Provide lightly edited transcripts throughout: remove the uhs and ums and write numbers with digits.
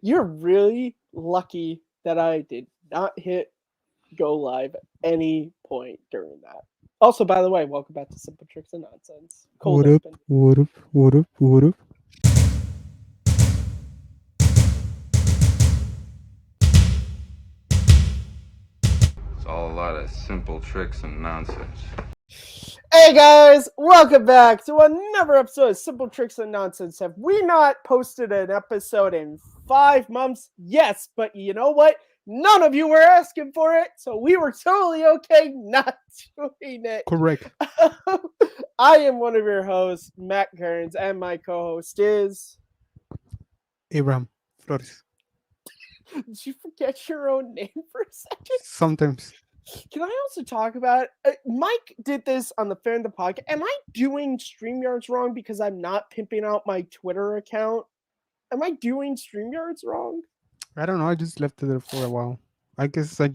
You're really lucky that I did not hit go live at any point during that. Also, by the way, welcome back to Simple Tricks and Nonsense. Cold What up? open. What up? What up? What up? It's all a lot of simple tricks and nonsense. Hey guys, welcome back to another episode of Simple Tricks and Nonsense. Have we not posted an episode in 5 months? Yes, but you know what? None of you were asking for it, so we were totally okay not doing it. Correct. I am one of your hosts, Matt Kearns, and my co-host is... Abraham Flores. Did you forget your own name for a second? Sometimes. Can I also talk about Mike did this on the Fan of the Podcast. Am I doing StreamYards wrong because I'm not pimping out my Twitter account? Am I doing StreamYards wrong? I don't know. I just left it there for a while. I guess I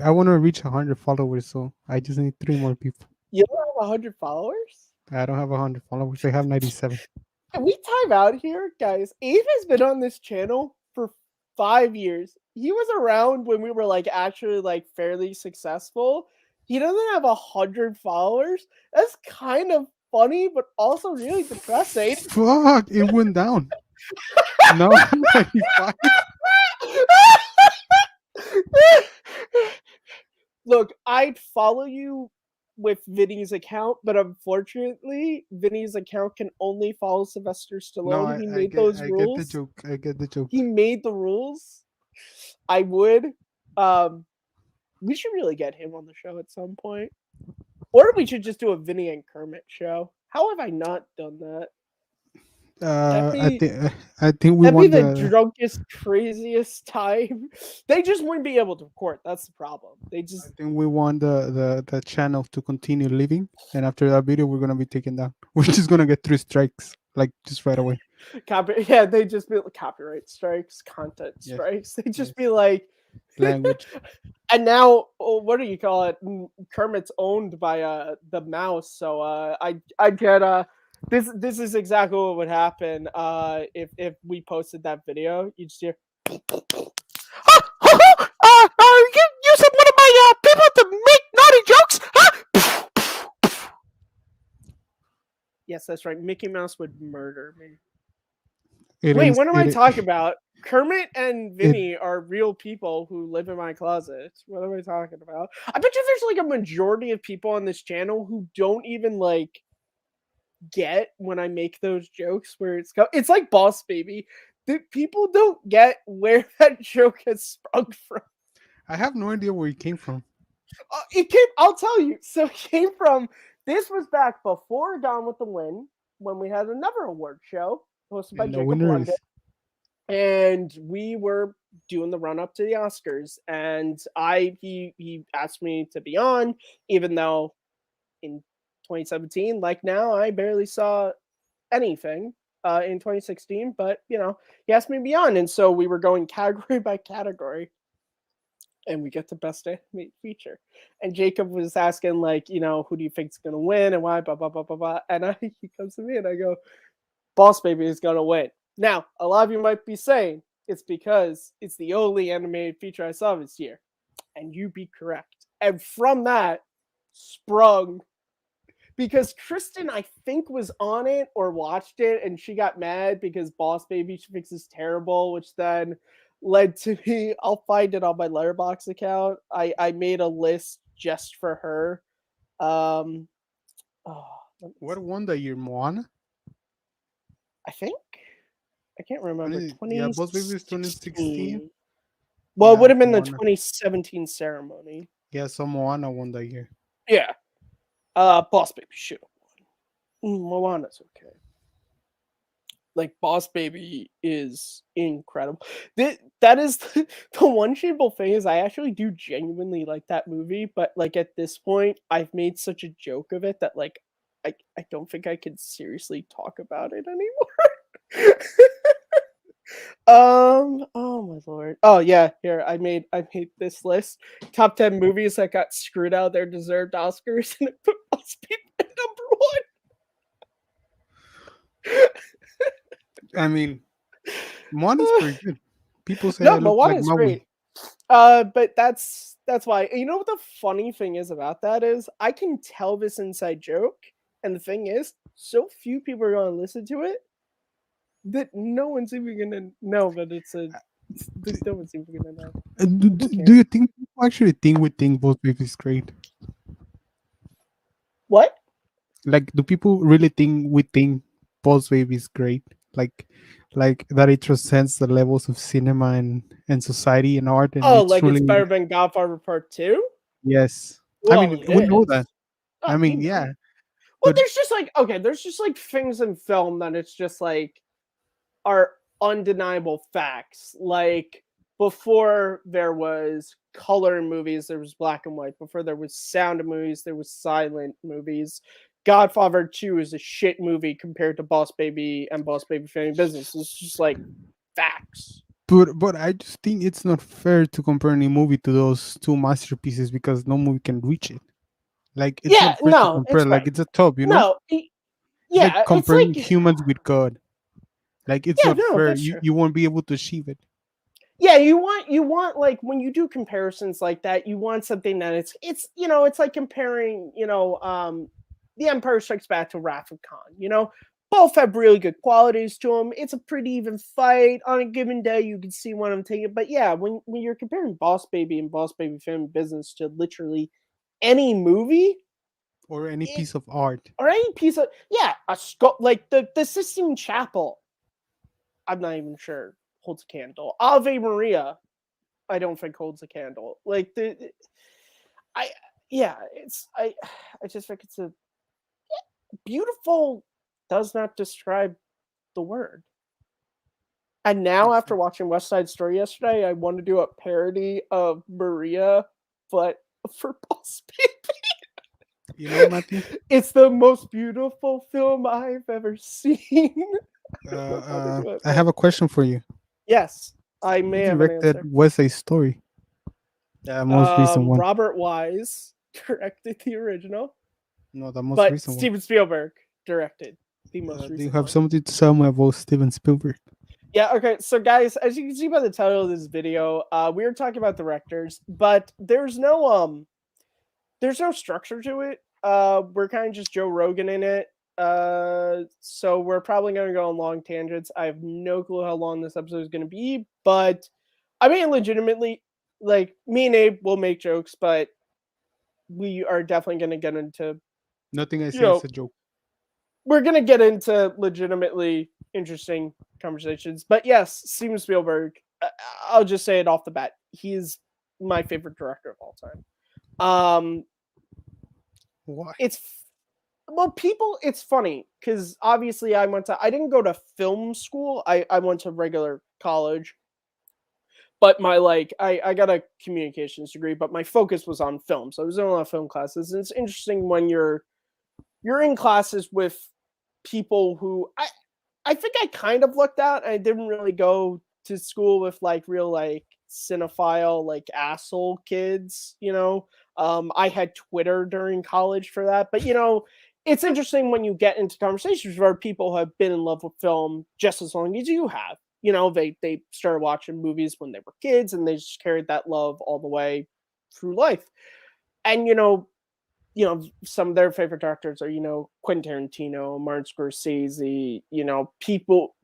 want to reach 100 followers, so I just need 3 more people. You don't have 100 followers? I don't have 100 followers. I have 97. Can we time out here, guys? Abe has been on this channel for 5 years. He was around when we were actually fairly successful. He doesn't have 100 followers. That's kind of funny, but also really depressing. Fuck! It went down. No, 95. Look, I'd follow you with Vinny's account, but unfortunately, Vinny's account can only follow Sylvester Stallone. No, He made those rules. I get the joke. He made the rules. I would. We should really get him on the show at some point. Or we should just do a Vinny and Kermit show. How have I not done that? I think we That'd be want the drunkest, craziest time. They just wouldn't be able to record. That's the problem. I think we want the channel to continue living, and after that video, we're gonna be taken down. We're just gonna get 3 strikes, just right away. Yeah, they just be copyright strikes, content strikes. They just be like language. And now, what do you call it? Kermit's owned by the mouse, so I get This is exactly what would happen if we posted that video. You just hear, you using one of my people to make naughty jokes? Yes, that's right. Mickey Mouse would murder me. Wait, what am I talking about? Kermit and Vinny are real people who live in my closet. What am I talking about? I bet you there's a majority of people on this channel who don't even get when I make those jokes where it's like Boss Baby. People don't get where that joke has sprung from. I have no idea where it came from. I'll tell you. So it came from, this was back before Gone with the Wind, when we had another award show hosted by Jacob London. And we were doing the run up to the Oscars, and he asked me to be on, even though in 2017, like now, I barely saw anything in 2016, but he asked me to be on, and so we were going category by category, and we get the best animated feature. And Jacob was asking who do you think's gonna win and why, blah blah blah blah blah. And he comes to me and I go, Boss Baby is gonna win. Now, a lot of you might be saying it's because it's the only animated feature I saw this year, and you'd be correct. And from that sprung, because Kristen, I think, was on it or watched it, and she got mad because Boss Baby she thinks is terrible, which then led to me. I'll find it on my Letterboxd account. I made a list just for her. What won that year, Moana? I think. I can't remember. Yeah, Boss Baby was 2016. Well, it would have been the 2017 ceremony. Yeah, so Moana won that year. Yeah. Boss Baby should have won. Moana's okay. Boss Baby is incredible. That is the one shameful thing is I actually do genuinely like that movie, but at this point I've made such a joke of it that I don't think I can seriously talk about it anymore. Oh my lord. Oh yeah, here I made this list. Top 10 movies that got screwed out of their deserved Oscars, and it put Boss Baby at number 1. I mean, Moana's pretty good. People say No, I look like Moana's Maui. great. But that's why. You know what the funny thing is about that is I can tell this inside joke, and the thing is, so few people are going to listen to it that no one's even going to know that no one's even going to know. Do you think people actually think we think Boss Baby is great? What? Like, do people really think we think Boss Baby is great? Like that it transcends the levels of cinema and society and art, and Oh, it's like truly it's better than Godfather Part 2? yes. I Well, mean, it we know is. that. Oh, I mean, we know. yeah, Well, but there's just like there's just like things in film that it's just like are undeniable facts. Like before there was color in movies, there was black and white. Before there was sound in movies, there was silent movies. Godfather 2 is a shit movie compared to Boss Baby and Boss Baby Family Business. It's just like facts. but I just think it's not fair to compare any movie to those two masterpieces because no movie can reach it. Like it's Yeah, not fair to no, compare. it's Like right. it's a top, you know. No, It's like yeah, it's comparing like humans with God. Like it's yeah, not no, fair. that's true. You won't be able to achieve it. Yeah, you want like when you do comparisons like that, you want something that it's it's like comparing, The Empire Strikes Back to Wrath of Khan, Both have really good qualities to them. It's a pretty even fight. On a given day, you can see one of them take it. But yeah, when you're comparing Boss Baby and Boss Baby Family Business to literally any movie, Or any it, piece of art. or any piece of a like the Sistine Chapel, I'm not even sure holds a candle. Ave Maria, I don't think holds a candle. Like I I just think it's a beautiful does not describe the word. And now after watching West Side Story yesterday, I want to do a parody of Maria, but for Boss Baby. You know, Matthew. It's the most beautiful film I've ever seen. I have a question for you. Yes, I Who may have an directed answer. West Side Story? The most recent one. Robert Wise directed the original, No, the most but recent one. Steven Spielberg directed the most Do you recent have one. something to tell me about Steven Spielberg? Yeah, okay. So guys, as you can see by the title of this video, we were talking about directors, but there's no structure to it. We're kind of just Joe Rogan in it. So we're probably going to go on long tangents. I have no clue how long this episode is going to be, but I mean, legitimately, like me and Abe will make jokes, but we are definitely going to get into, Nothing I say is a joke. we're going to get into legitimately interesting conversations. But yes, Steven Spielberg, I'll just say it off the bat. He's my favorite director of all time. Why? It's funny because obviously I didn't go to film school. I went to regular college, but I got a communications degree, but my focus was on film. So I was in a lot of film classes. And it's interesting when you're in classes with people who I think I kind of looked at. I didn't really go to school with real cinephile asshole kids, I had Twitter during college for that, but it's interesting when you get into conversations where people have been in love with film just as long as you have. They started watching movies when they were kids and they just carried that love all the way through life. And some of their favorite directors are Quentin Tarantino, Martin Scorsese, people.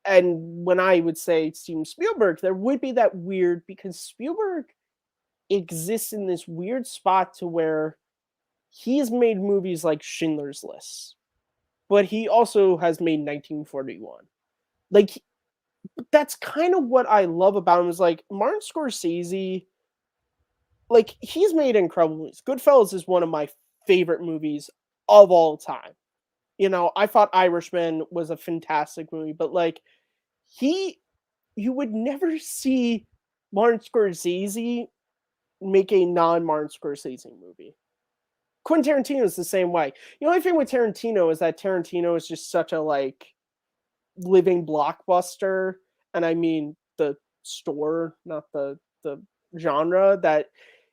And when I would say Steven Spielberg, there would be that weird, because Spielberg exists in this weird spot to where he's made movies like Schindler's List, but he also has made 1941. That's kind of what I love about him, is Martin Scorsese, he's made incredible movies. Goodfellas is one of my favorite movies of all time. I thought Irishman was a fantastic movie, but you would never see Martin Scorsese make a non-Martin Scorsese movie. Quentin Tarantino is the same way. The only thing with Tarantino is that Tarantino is just such a living blockbuster, and I mean the store, not the genre, that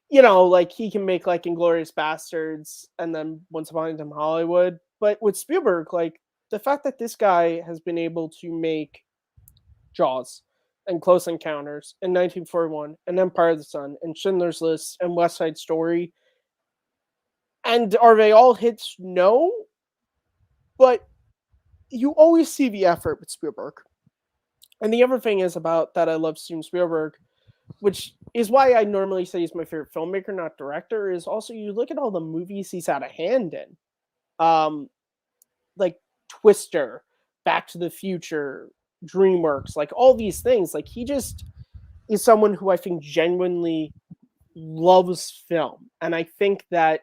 he can make Inglourious Bastards and then Once Upon a Time in Hollywood. But with Spielberg, the fact that this guy has been able to make Jaws, and Close Encounters, and 1941, and Empire of the Sun, and Schindler's List, and West Side Story. And are they all hits? No. But you always see the effort with Spielberg. And the other thing is about that I love Steven Spielberg, which is why I normally say he's my favorite filmmaker, not director, is also you look at all the movies he's had a hand in. Like Twister, Back to the Future, DreamWorks, like all these things. Like he just is someone who I think genuinely loves film. And I think that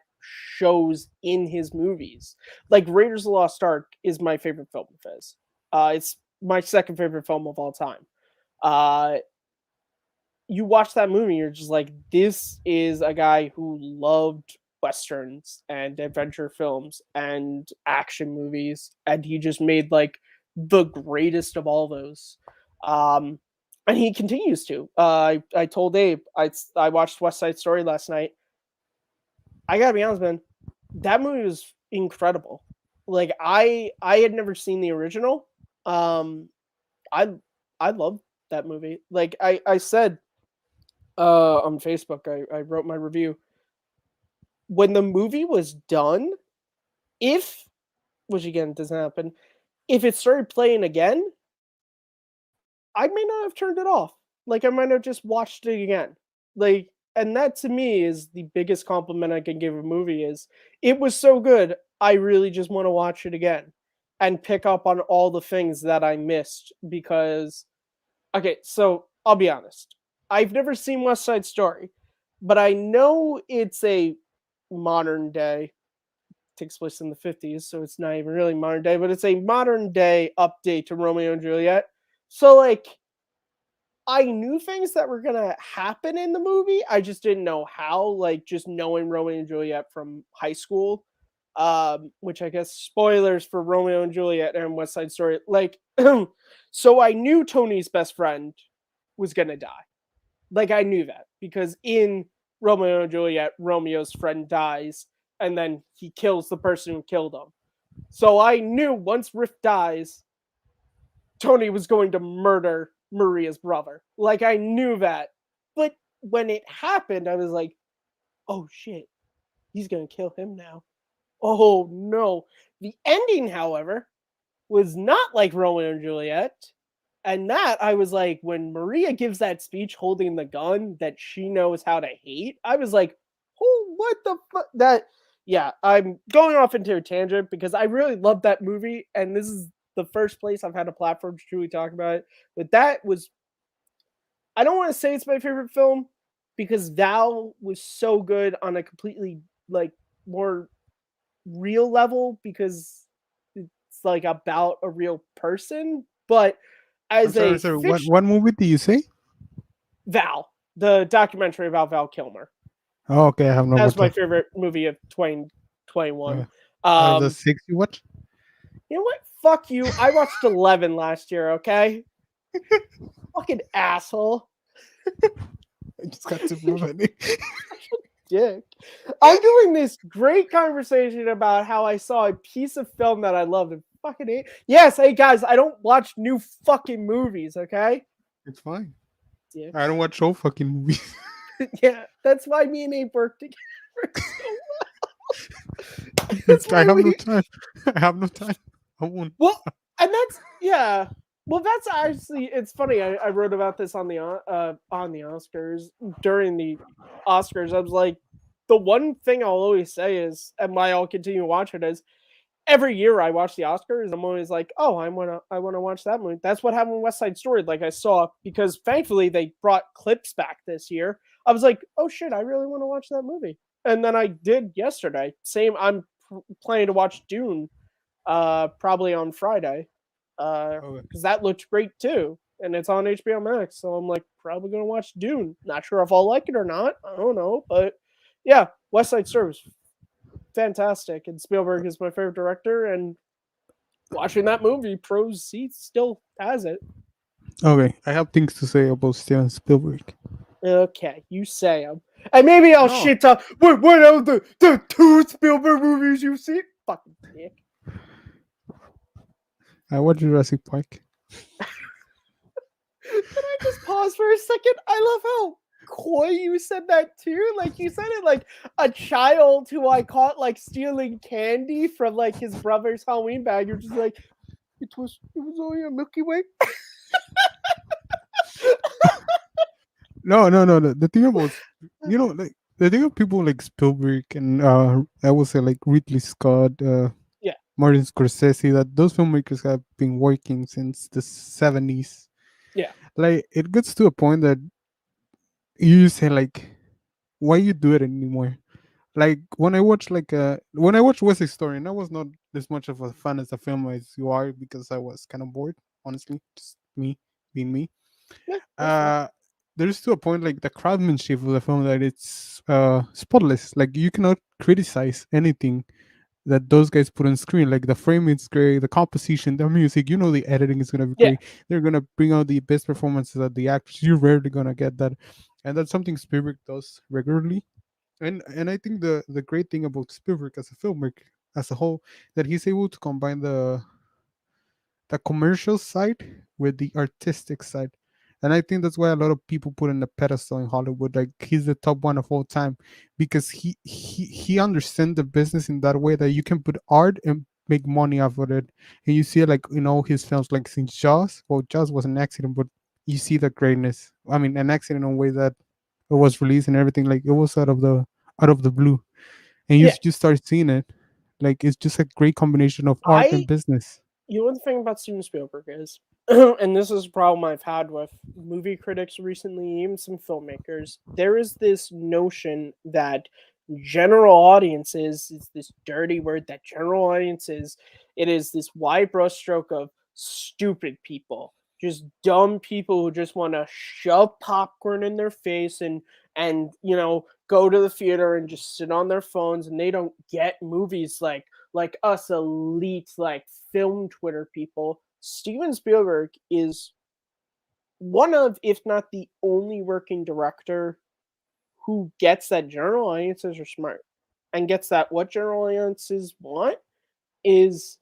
shows in his movies. Like Raiders of the Lost Ark is my favorite film of his. It's my second favorite film of all time. You watch that movie, you're just like, this is a guy who loved Westerns and adventure films and action movies. And he just made like the greatest of all those. And he continues to. I told Abe, I watched West Side Story last night. I gotta be honest, man, that movie was incredible. Like I had never seen the original. I love that movie. Like I said on Facebook, I wrote my review. When the movie was done, which again doesn't happen, if it started playing again, I may not have turned it off. Like I might have just watched it again. Like, and that to me is the biggest compliment I can give a movie is it was so good, I really just want to watch it again and pick up on all the things that I missed because, okay, so I'll be honest. I've never seen West Side Story, but I know it's a modern day, takes place in the 50s, so it's not even really modern day, but it's a modern day update to Romeo and Juliet. So, like, I knew things that were going to happen in the movie. I just didn't know how, like, just knowing Romeo and Juliet from high school, which I guess spoilers for Romeo and Juliet and West Side Story. Like, so I knew Tony's best friend was going to die. Like, I knew that because in Romeo and Juliet, Romeo's friend dies and then he kills the person who killed him. So I knew once Riff dies, Tony was going to murder Maria's brother. Like, I knew that. But when it happened, I was like, oh shit, he's going to kill him now. Oh no. The ending, however, was not like Romeo and Juliet. And that, I was like, when Maria gives that speech holding the gun that she knows how to hate, I was like, oh, what the fuck? That, yeah, I'm going off into a tangent because I really love that movie. And this is the first place I've had a platform to truly talk about it. But that was, I don't want to say it's my favorite film because Val was so good on a completely, like, more real level because it's, like, about a real person. But as sorry, what movie do you say? Val, the documentary about Val Kilmer. Oh, okay, I have no. That's my favorite movie of 2021. The 6 you watch? You know what? Fuck you. I watched 11 last year. Okay. Fucking asshole. I just got to move it. Dick. I'm doing this great conversation about how I saw a piece of film that I loved and fucking hate. Yes, hey guys, I don't watch new fucking movies, okay? It's fine. Dick. I don't watch all fucking movies. Yeah, that's why me and Abe work together so well. I have no time. I have no time. I won't. Well, and that's, yeah. Well, that's actually, it's funny. I wrote about this on the Oscars, during the Oscars. I was like, the one thing I'll always say is, and why I'll continue to watch it is, every year I watch the Oscars, I'm always like, oh, I want to watch that movie. That's what happened with West Side Story. Like I saw, because thankfully they brought clips back this year. I was like, oh shit, I really want to watch that movie. And then I did yesterday. Same, I'm planning to watch Dune probably on Friday. Because that looked great too, and it's on HBO Max, so I'm like probably gonna watch Dune. Not sure if I'll like it or not. I don't know, but yeah, West Side Story was fantastic, and Spielberg is my favorite director. And watching that movie, pros he still has it. Okay, I have things to say about Steven Spielberg. Okay, you say them, and maybe I'll shit talk. What are the 2 Spielberg movies you've seen? Fucking dick. I watched Jurassic Park. pause for a second. I love how coy you said that too. Like you said it like a child who I caught like stealing candy from like his brother's Halloween bag. You're just like, it was only a Milky Way. No, no, no. The thing about like the thing of people like Spielberg and I would say like Ridley Scott, Yeah, Martin Scorsese, that those filmmakers have been working since the 70s. yeah, Like it gets to a point that you say like, why you do it anymore? Like when I watched West Side Story, and I was not as much of a fan as a film as you are because I was kind of bored, honestly, just me being me. yeah. That's fair. uh there's to a point like the craftsmanship of the film that it's spotless. Like you cannot criticize anything that those guys put on screen. Like the frame is great, the composition, the music, the editing is gonna be Yeah, great. They're gonna bring out the best performances of the actors. You're rarely gonna get that, and that's something Spielberg does regularly. And I think the great thing about Spielberg as a filmmaker as a whole, that he's able to combine the commercial side with the artistic side. And I think that's why a lot of people put in a pedestal in Hollywood. Like he's the top one of all time because he understands the business in that way that you can put art and make money off of it. And you see it like in all his films, like since Jaws. Well, Jaws was an accident, but you see the greatness. I mean, an accident in a way that it was released and everything. Like it was out of the blue, and you yeah. just start seeing it. Like it's just a great combination of art and I business. You know the thing about Steven Spielberg is, and this is a problem I've had with movie critics recently, even some filmmakers. There is this notion that general audiences is this dirty word. That general audiences, it is this wide brushstroke of stupid people, just dumb people who just want to shove popcorn in their face and go to the theater and just sit on their phones, and they don't get movies like us elite like film Twitter people. Steven Spielberg is one of, if not the only working director who gets that general audiences are smart and gets that what general audiences want is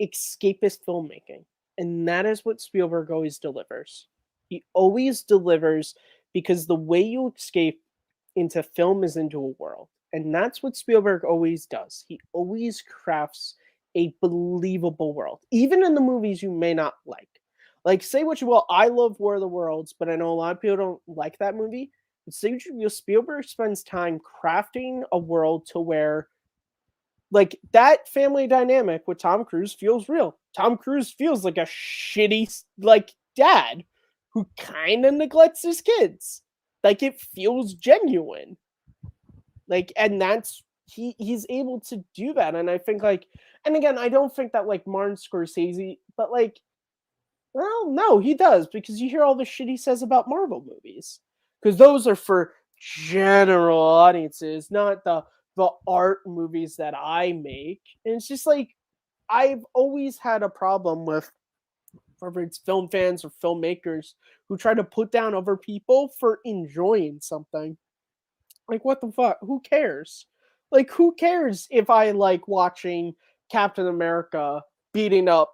escapist filmmaking. And that is what Spielberg always delivers. He always delivers because the way you escape into film is into a world. And that's what Spielberg always does. He always crafts a believable world, even in the movies you may not like. Like, say what you will, I love War of the Worlds, but I know a lot of people don't like that movie. But say what you will, Spielberg spends time crafting a world to where like that family dynamic with Tom Cruise feels real. Tom Cruise feels like a shitty like dad who kind of neglects his kids. Like it feels genuine. Like and that's he's able to do that, and I think like, and again, I don't think that like Martin Scorsese, but like, well, no, he does, because you hear all the shit he says about Marvel movies, because those are for general audiences, not the art movies that I make. And it's just like I've always had a problem with whether it's film fans or filmmakers who try to put down other people for enjoying something. Like what the fuck? Who cares? Like who cares if I like watching Captain America beating up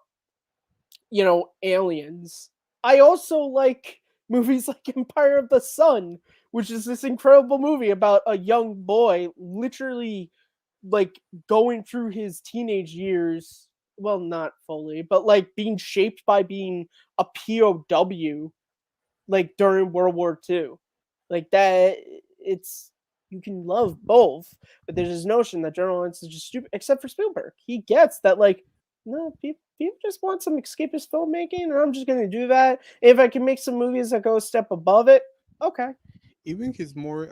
aliens? I also like movies like Empire of the Sun, which is this incredible movie about a young boy literally like going through his teenage years. Well, not fully, but like being shaped by being a POW like during World War II. Like that, it's you can love both, but there's this notion that journalists is just stupid. Except for Spielberg, he gets that like no, people just want some escapist filmmaking, and I'm just gonna do that. If I can make some movies that go a step above it, okay. Even his more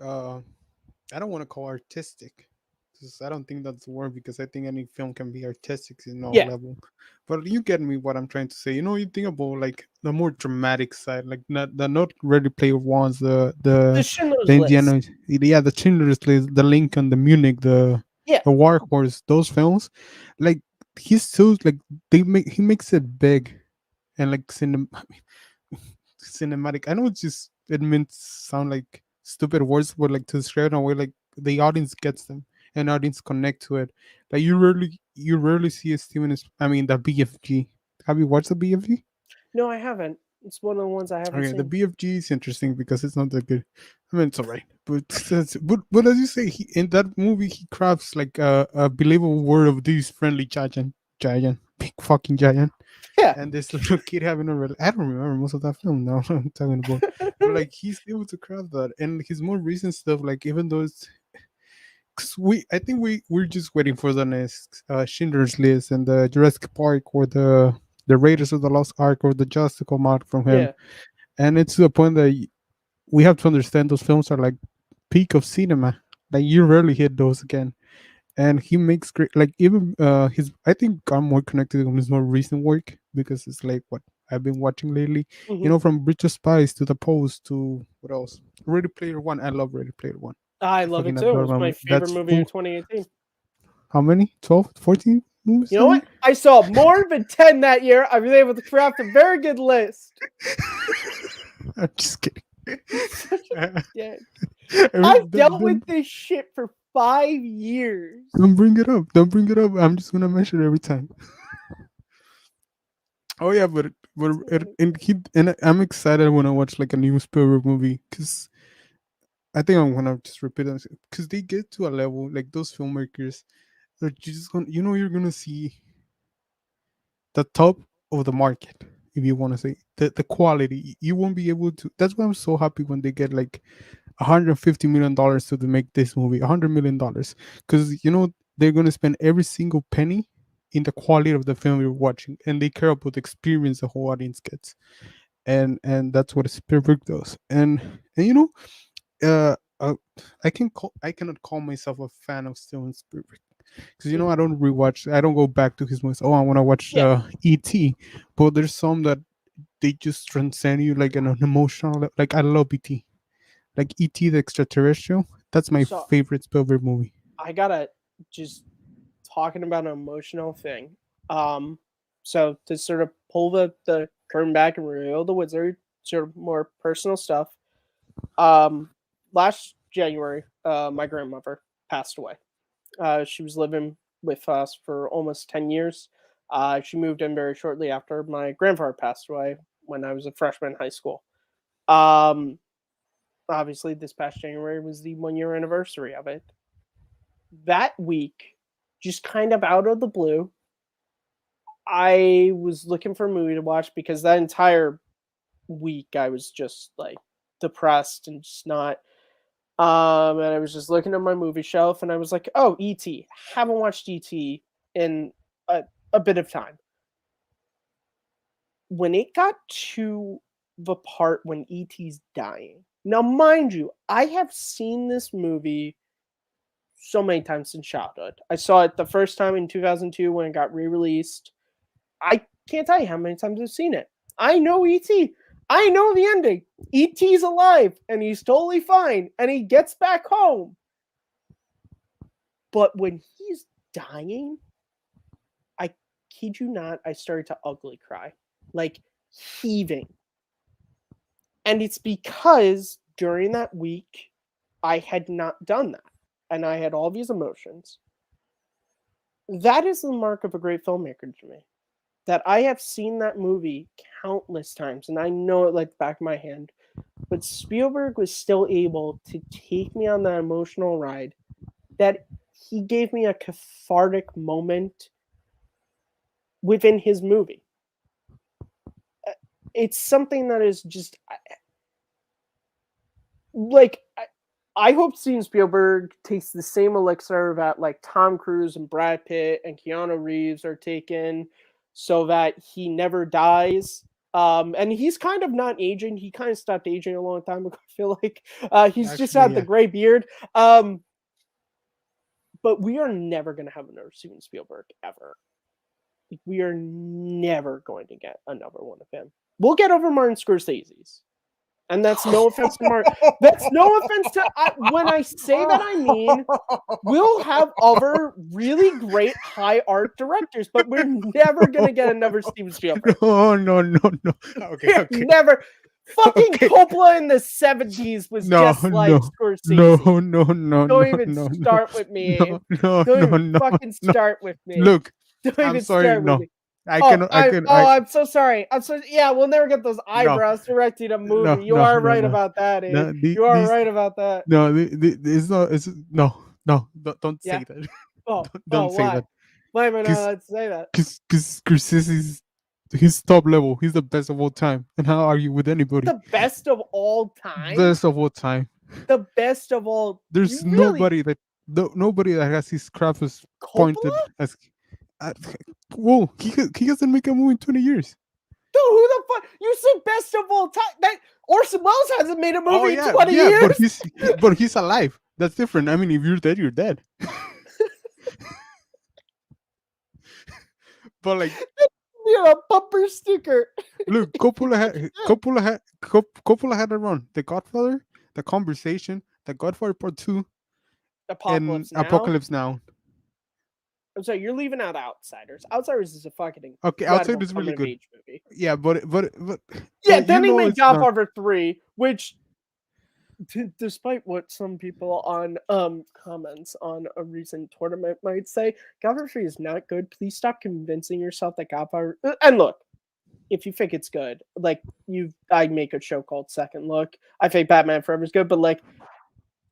I don't want to call artistic, because I don't think that's the word, because I think any film can be artistic in all Yeah, level. But you get me what I'm trying to say. You think about like the more dramatic side, like not Ready Player Ones, the the Schindler's List. Indiana, yeah, the Schindler's List, the Lincoln, the Munich, Yeah, the War Horse, those films, like he's so like he makes it big and like cinematic. I know it meant sound like stupid words, but like to describe in a way like the audience gets them and audience connect to it. Like you rarely see a Steven. I mean the BFG. Have you watched the BFG? no, I haven't. It's one of the ones I haven't Okay, seen. the BFG is interesting because it's not that good. I mean, it's alright, but as you say, in that movie he crafts like a believable world of this friendly giant, big fucking giant, Yeah. and this little kid having I don't remember most of that film now. I'm talking about, but like he's able to craft that, and his more recent stuff, like even though it's 'cause I think we're just waiting for the next Schindler's List and the Jurassic Park or the Raiders of the Lost Ark or the Just to come out from him, Yeah. and it's to the point that we have to understand those films are like peak of cinema. Like you rarely hit those again. And he makes great, like even his. I think I'm more connected with his more recent work because it's like what I've been watching lately. You Mhm. know, from Bridge of Spies to The Post to what else? Ready Player One. I love Ready Player One. I I love fucking it too. It adore was that my movie. favorite That's movie of full. 2018. How many? 12, 14 movies? You know what? I saw more than 10 that year. I was able to craft a very good list. I'm just kidding. Such a dick. I mean, I've dealt with this shit for 5 years. don't bring it up. Don't bring it up. I'm just gonna mention it every time. Oh yeah, I'm excited when I watch like a new Spielberg movie because I think I'm gonna just repeat it because they get to a level like those filmmakers that you just gonna you're gonna see the top of the market, if you want to say the quality. You won't be able to. That's why I'm so happy when they get like $150 million to make this movie, $100 million, because they're gonna spend every single penny in the quality of the film you're watching, and they care about the experience the whole audience gets, and that's what Spielberg does. And I cannot call myself a fan of Steven Spielberg because I don't rewatch. I don't go back to his movies. Oh, I want to watch Yeah. E.T., but there's some that they just transcend you like an emotional. Like I love E.T. Like E.T. the Extraterrestrial. That's my So favorite Spielberg movie. I gotta just talking about an emotional thing. So to sort of pull the curtain back and reveal the wizard, sort of more personal stuff. Last January, my grandmother passed away. She was living with us for almost 10 years. She moved in very shortly after my grandfather passed away when I was a freshman in high school. Um, Obviously, this past January was the 1 year anniversary of it. That week, just kind of out of the blue, I was looking for a movie to watch because that entire week I was just like depressed and just not. And I was just looking at my movie shelf and I was like, oh, E.T. Haven't watched E.T. in a bit of time. When it got to the part when E.T.'s dying. Now, mind you, I have seen this movie so many times since childhood. I saw it the first time in 2002 when it got re-released. I can't tell you how many times I've seen it. I know E.T. I know the ending. E.T.'s alive and he's totally fine and he gets back home. But when he's dying, I kid you not, I started to ugly cry. Like heaving. And it's because during that week, I had not done that. And I had all these emotions. That is the mark of a great filmmaker to me. That I have seen that movie countless times, and I know it like the back of my hand. But Spielberg was still able to take me on that emotional ride. That he gave me a cathartic moment within his movie. It's something that is just like I hope Steven Spielberg takes the same elixir that like Tom Cruise and Brad Pitt and Keanu Reeves are taking, so that he never dies. And he's kind of not aging. He kind of stopped aging a long time ago. I feel like he's Actually, just had yeah. the gray beard. But we are never going to have another Steven Spielberg ever. We are never going to get another one of him. We'll get over Martin Scorsese's. And that's no offense to Mark. That's no offense to when I say that, I mean we'll have other really great high art directors, but we're never gonna get another Steven Spielberg. No. Okay. Never. Fucking Coppola in the 70s was just like Scorsese. No. Don't even start with me. Don't even fucking start with me. Look, Don't I'm even sorry. start with me. I'm so sorry. Yeah, we'll never get those no, eyebrows directing a movie. no, You no, are no, right no. about that, Abe. No, You are these, right about that. no, it's not. It's no, no. Don't Yeah. say that. Oh, Don't say why? that. Why am I not Because allowed to say that? Scorsese's he's top level. He's the best of all time. And how argue with anybody? The best of all time? Best of all time. The best of all. There's Really? nobody that has his craft as pointed Coppola? as. Whoa, he hasn't made a movie in 20 years. Dude, who the fuck? You said best of all time. That Orson Welles hasn't made a movie yeah, in 20 yeah, years. but he's alive. That's different. I mean, if you're dead, you're dead. But like, Yeah, a bumper sticker. look, Coppola had a run. The Godfather, The Conversation, The Godfather Part 2, and Apocalypse Now. Apocalypse Now. I'm sorry, you're leaving out Outsiders. Outsiders is a fucking Outside is really good. movie. Yeah, but Yeah, but then he made it's not- Godfather 3, which despite what some people on comments on a recent tournament might say, Godfather 3 is not good. Please stop convincing yourself that Godfather and look, if you think it's good, like I make a show called Second Look. I think Batman Forever is good, but like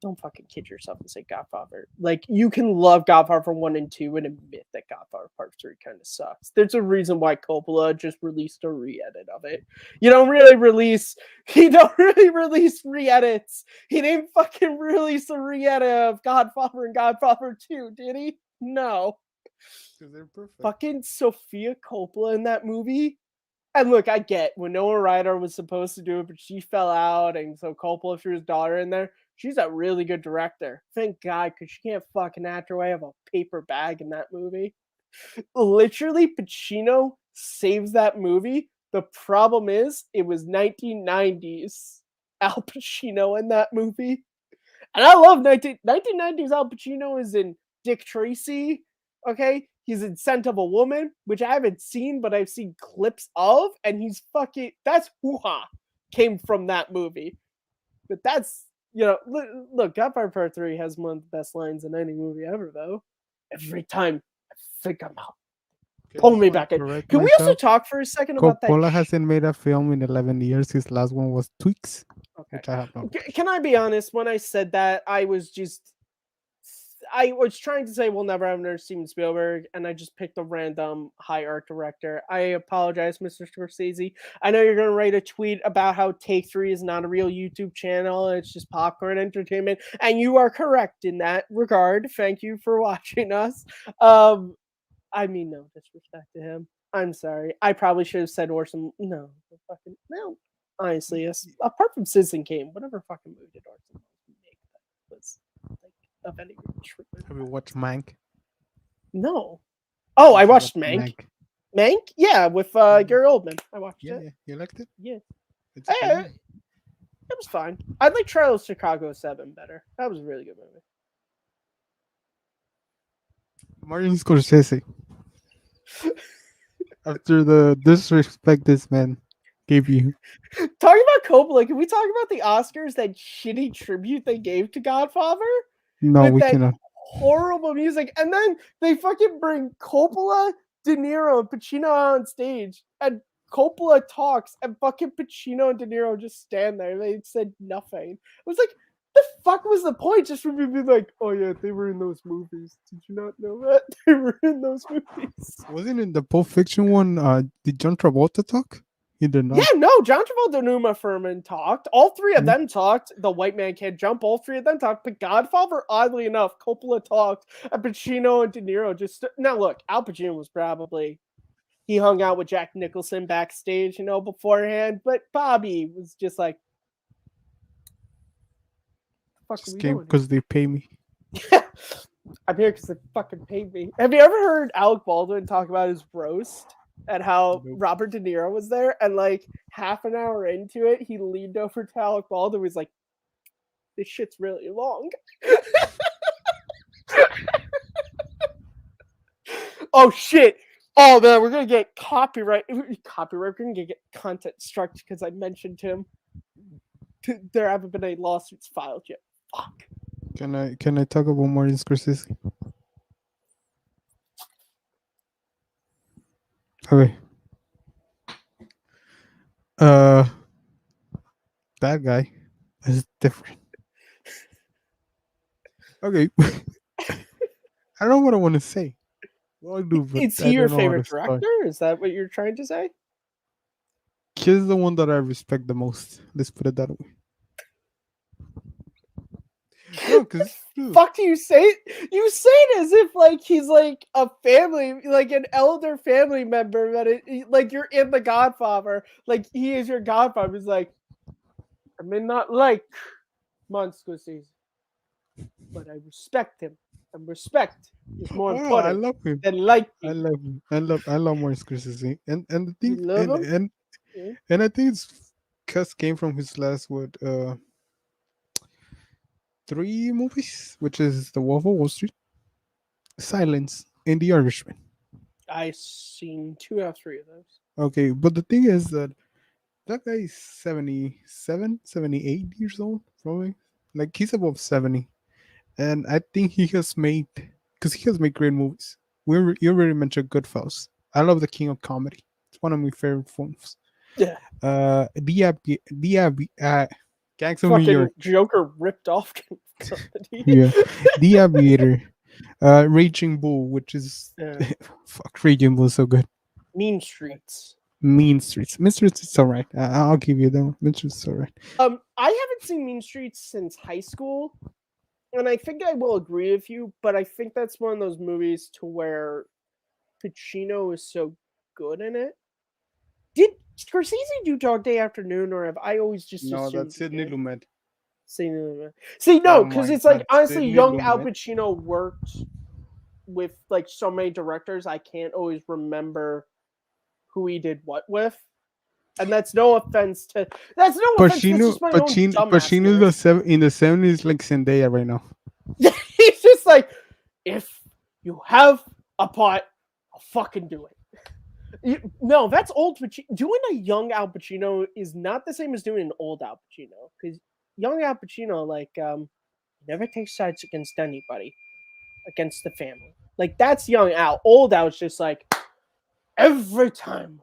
don't fucking kid yourself and say Godfather. Like, you can love Godfather 1 and 2 and admit that Godfather Part 3 kind of sucks. There's a reason why Coppola just released a re-edit of it. He don't really release re-edits. He didn't fucking release a re-edit of Godfather and Godfather 2, did he? No. Because they're perfect. Fucking Sofia Coppola in that movie. And look, I get Winona Ryder was supposed to do it, but she fell out, and so Coppola threw his daughter in there. She's a really good director. Thank God, because she can't fucking act her way out of a paper bag in that movie. Literally, Pacino saves that movie. The problem is, it was 1990s Al Pacino in that movie. And I love 1990s Al Pacino is in Dick Tracy, okay? He's in Scent of a Woman, which I haven't seen, but I've seen clips of, and he's fucking, that's hoo-ha came from that movie. But that's, look, Godfather Part 3 has one of the best lines in any movie ever, though. Every time I think I'm out, pull me back in. Can we also talk for a second about that? Coppola hasn't made a film in 11 years. His last one was Tweaks. Okay. Which I have not. Can I be honest? When I said that, I was trying to say we'll never have another Steven Spielberg, and I just picked a random high art director. I apologize, Mr. Scorsese. I know you're going to write a tweet about how Take 3 is not a real YouTube channel, it's just popcorn entertainment, and you are correct in that regard. Thank you for watching us. I mean, no disrespect to him. I'm sorry. I probably should have said Orson. No. Honestly, apart from Citizen Kane, whatever fucking movie did Orson make that was like of any treatment. Have you watched Mank? No. Oh, I watched Mank. Mank? Yeah, with Gary Oldman. I watched it. Yeah, you liked it? Yeah. It was fine. I like Trial of Chicago 7 better. That was a really good movie. Martin Scorsese. After the disrespect this man gave you. Talking about Coppola, can we talk about the Oscars, that shitty tribute they gave to Godfather? No, we cannot. Horrible music. And then they fucking bring Coppola, De Niro, and Pacino on stage. And Coppola talks, and fucking Pacino and De Niro just stand there. They said nothing. It was like, the fuck was the point? Just for me to be like, oh yeah, they were in those movies. Did you not know that? They were in those movies. Wasn't in the Pulp Fiction one, did John Travolta talk? He did not. Yeah, no, John Travolta and Uma Thurman talked. All three of them talked. The White Man Can't Jump, all three of them talked. But Godfather, oddly enough, Coppola talked. And Pacino and De Niro just... Now look, Al Pacino was probably... He hung out with Jack Nicholson backstage, beforehand. But Bobby was just like... Just came because they pay me. I'm here because they fucking paid me. Have you ever heard Alec Baldwin talk about his roast and how Robert De Niro was there? And like half an hour into it, he leaned over to Alec Baldwin and was like, this shit's really long. Oh shit. Oh man, we're gonna get copyright. We're gonna get content struck because I mentioned him. There haven't been any lawsuits filed yet. Fuck. Can I talk about Martin Scorsese? Okay. Uh, that guy is different. Okay. I don't know what I want to say. Well, I do, but Is I he your don't know how to favorite start. director? Is that what you're trying to say? He's the one that I respect the most. Let's put it that way. No, because Fuck do you say it? You say it as if like he's like a family, like an elder family member like you're in The Godfather, like he is your godfather. He's like, I may not like Scorsese, but I respect him, and respect is more I important love him. than liking. I love him. I love Martin Scorsese. And the You thing love him? Yeah. and I think it's cause came from his last 3 movies, which is The Wolf of Wall Street, Silence, and The Irishman. I've seen 2 out of 3 of those. Okay, but the thing is that guy is 77, 78 years old, probably. Like he's above 70. And I think he has made, because he has made great movies. You already mentioned Goodfellas. I love The King of Comedy. It's one of my favorite films. Yeah. Gangs of New York. Joker ripped off somebody. Yeah. The Aviator. Raging Bull, which is fuck, Raging Bull is so good. Mean Streets. Mean Streets. Mean Streets is alright. I'll give you that one. Mean Streets is alright. I haven't seen Mean Streets since high school, and I think I will agree with you, but I think that's one of those movies to where Pacino is so good in it. Did Scorsese do Dog Day Afternoon, or have I always just No, assumed that's Sidney Lumet. See, no, Oh because my it's like God, honestly, Sidney young Al Lumet. Pacino worked with like so many directors. I can't always remember who he did what with, and that's no offense to that's Pacino, just my own Pacino in the 70s like Zendaya right now. He's just like, if you have a part, I'll fucking do it. No, that's old Pacino. Doing a young Al Pacino is not the same as doing an old Al Pacino, because young Al Pacino, like, never takes sides against anybody, against the family. Like, that's young Al. Old Al's just like, every time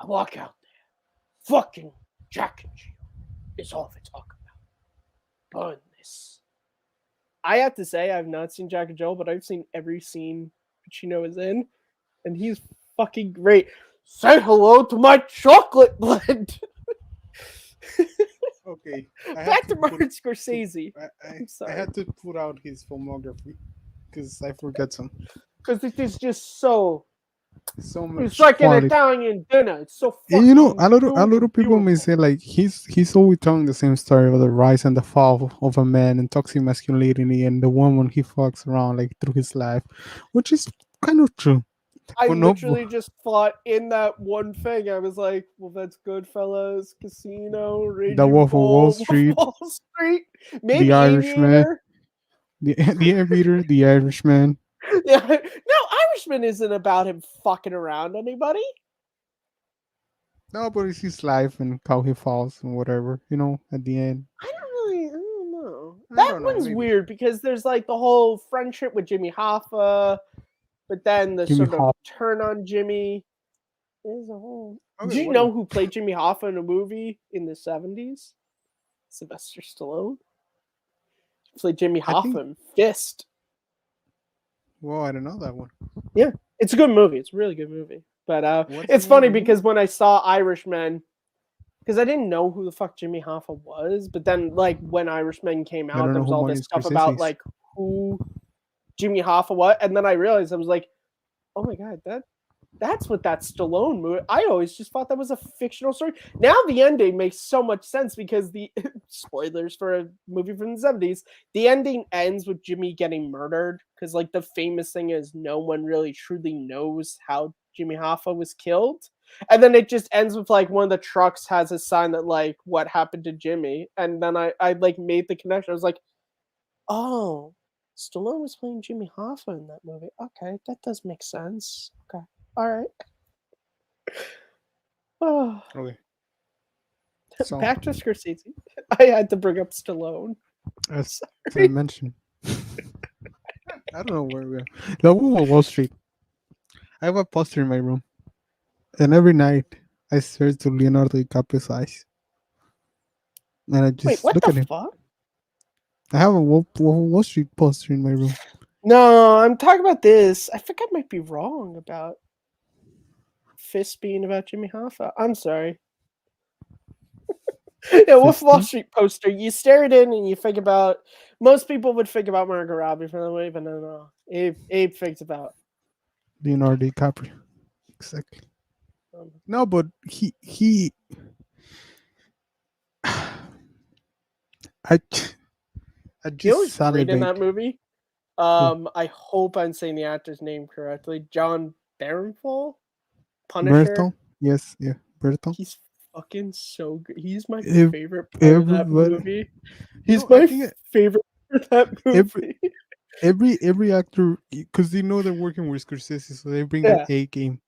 I walk out there, fucking Jack and Jill is all they talk about. Burn this. I have to say, I've not seen Jack and Jill, but I've seen every scene Pacino is in, and he's fucking great. Say hello to my chocolate blend. Okay. Back to Martin Scorsese. I'm sorry. I had to put out his filmography because I forgot some. Because it is just so much. It's like quality. an Italian dinner. It's so fucking. You know, a lot of people beautiful. may say like he's always telling the same story about the rise and the fall of a man and toxic masculinity and the woman he fucks around like through his life, which is kind of true. I literally just thought in that one thing, I was like, well, that's Goodfellas, Casino, Raging The Wolf of Wall Street, maybe The Irishman, the Aviator, The Irishman. Yeah, no, Irishman isn't about him fucking around anybody. No, but it's his life and how he falls and whatever, you know, at the end. I don't know. That one's weird because there's like the whole friendship with Jimmy Hoffa, but then the sort of turn on Jimmy is a whole. Do you know who played Jimmy Hoffa in a movie in the 70s? Sylvester Stallone. He played Jimmy Hoffa in Fist. Well, I don't know that one. Yeah, it's a good movie. It's a really good movie. But it's funny because when I saw Irishman, because I didn't know who the fuck Jimmy Hoffa was, but then like when Irishman came out, there was all this stuff about like who Jimmy Hoffa was, and then I realized I was like, oh my god, that's what that Stallone movie. I always just thought that was a fictional story. Now the ending makes so much sense because the spoilers for a movie from the 70s, the ending ends with Jimmy getting murdered because like the famous thing is no one really truly knows how Jimmy Hoffa was killed. And then it just ends with like one of the trucks has a sign that like what happened to Jimmy. And then I like made the connection. I was like, oh, Stallone was playing Jimmy Hoffa in that movie. Okay, that does make sense. Okay. All right. Oh. Okay. So, back to Scorsese. I had to bring up Stallone. As I mentioned. I don't know where we are. The Wolf of Wall Street. I have a poster in my room. And every night I stare to Leonardo DiCaprio's eyes, and I Wait, just what look the at him. fuck? I have a Wall Street poster in my room. No, I'm talking about this. I think I might be wrong about Fist being about Jimmy Hoffa. I'm sorry. Yeah, Wolf of Wall Fisting Street poster. You stare it in and you think about. Most people would think about Margot Robbie for the way, but no. Abe thinks about. Leonardo DiCaprio. Exactly. Um, No, but he I I you know just who's great in that salivate. movie? Who? I hope I'm saying the actor's name correctly. John Barenthal, Punisher. Berto? Yes, yeah, Berto. He's fucking so good. He's my Ev- favorite part of that Everybody, movie. you He's know, I my think favorite part of that every movie. every actor, because they know they're working with Scorsese, so they bring their Yeah, A game.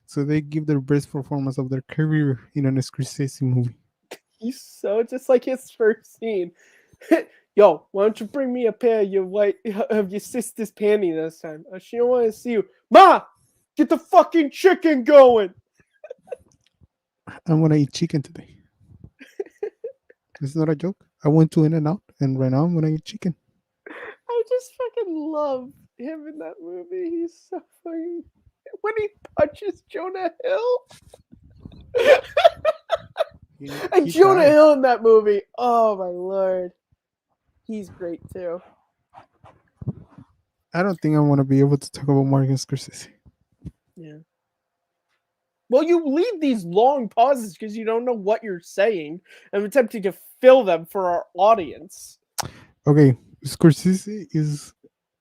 So they give their best performance of their career in a Scorsese movie. he's so just like his first scene. Yo, why don't you bring me a pair of your sister's panty this time? She don't want to see you. Ma, get the fucking chicken going. I'm gonna eat chicken today. It's not a joke. I went to In-N-Out, and right now I'm gonna eat chicken. I just fucking love him in that movie. He's so funny. When he punches Jonah Hill. And He Jonah died. Hill in that movie. Oh my lord. He's great too. I don't think I want to be able to talk about Martin Scorsese. Yeah. Well, you leave these long pauses because you don't know what you're saying. I'm attempting to fill them for our audience. Okay, Scorsese is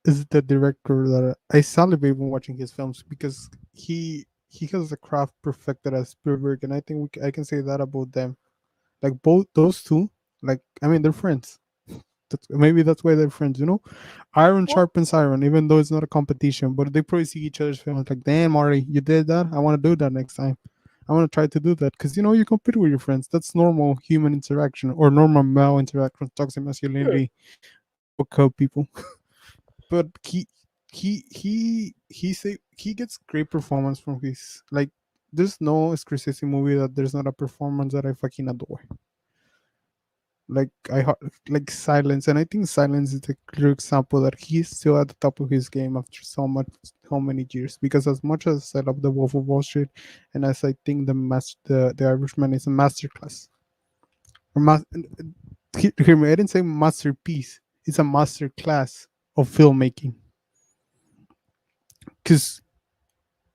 the director that I salivate when watching his films because he has a craft perfected as Spielberg, and I think I can say that about them. Like both those two, like I mean, they're friends. Maybe that's why they're friends, you know. Iron Well, sharpens iron, even though it's not a competition. But they probably see each other's films like, damn, Marty, you did that. I want to do that next time. I want to try to do that because you know you compete with your friends. That's normal human interaction or normal male interaction, toxic yeah. masculinity, okay, people. But he gets great performance from his like. There's no Scorsese movie that there's not a performance that I fucking adore. Like like Silence, and I think Silence is a clear example that he's still at the top of his game after so many years. Because as much as I love the Wolf of Wall Street, and as I think the Irishman is a masterclass, or hear me, I didn't say masterpiece. It's a master class of filmmaking because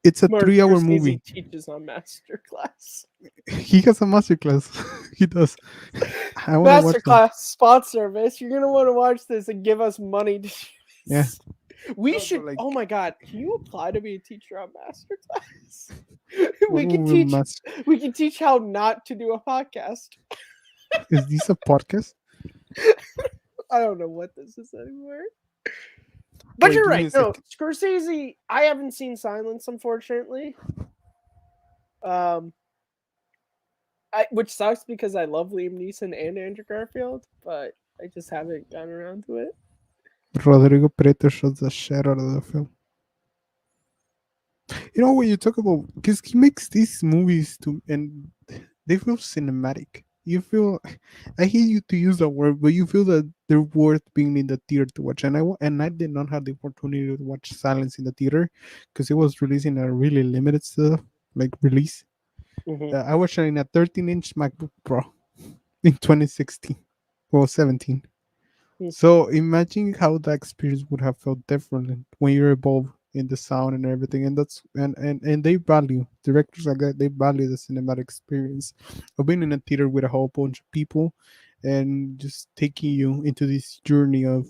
it's a Martin 3 hour Scorsese movie. teaches on Masterclass. He has a masterclass. He does. I want to watch that. Masterclass sponsor us. You're gonna want to watch this and give us money to do Yeah. this. We No, should. but like, Oh my god! Can you apply to be a teacher on Masterclass? what we will can we teach. master? We can teach how not to do a podcast. Is this a podcast? I don't know what this is anymore. But Wait, you're give me right. a No, second. Scorsese. I haven't seen Silence, unfortunately. Um, which sucks because I love Liam Neeson and Andrew Garfield, but I just haven't gotten around to it. Rodrigo Prieto shows the shit out of the film. You know when you talk about because he makes these movies to and they feel cinematic. You feel I hate you to use that word, but you feel that they're worth being in the theater to watch. And I did not have the opportunity to watch Silence in the theater because it was released in a really limited stuff like release. Mm-hmm. I watched it in a 13-inch MacBook Pro in 2016, well 17. So imagine how that experience would have felt different when you're involved in the sound and everything, and and they value directors like that. They value the cinematic experience of being in a theater with a whole bunch of people, and just taking you into this journey of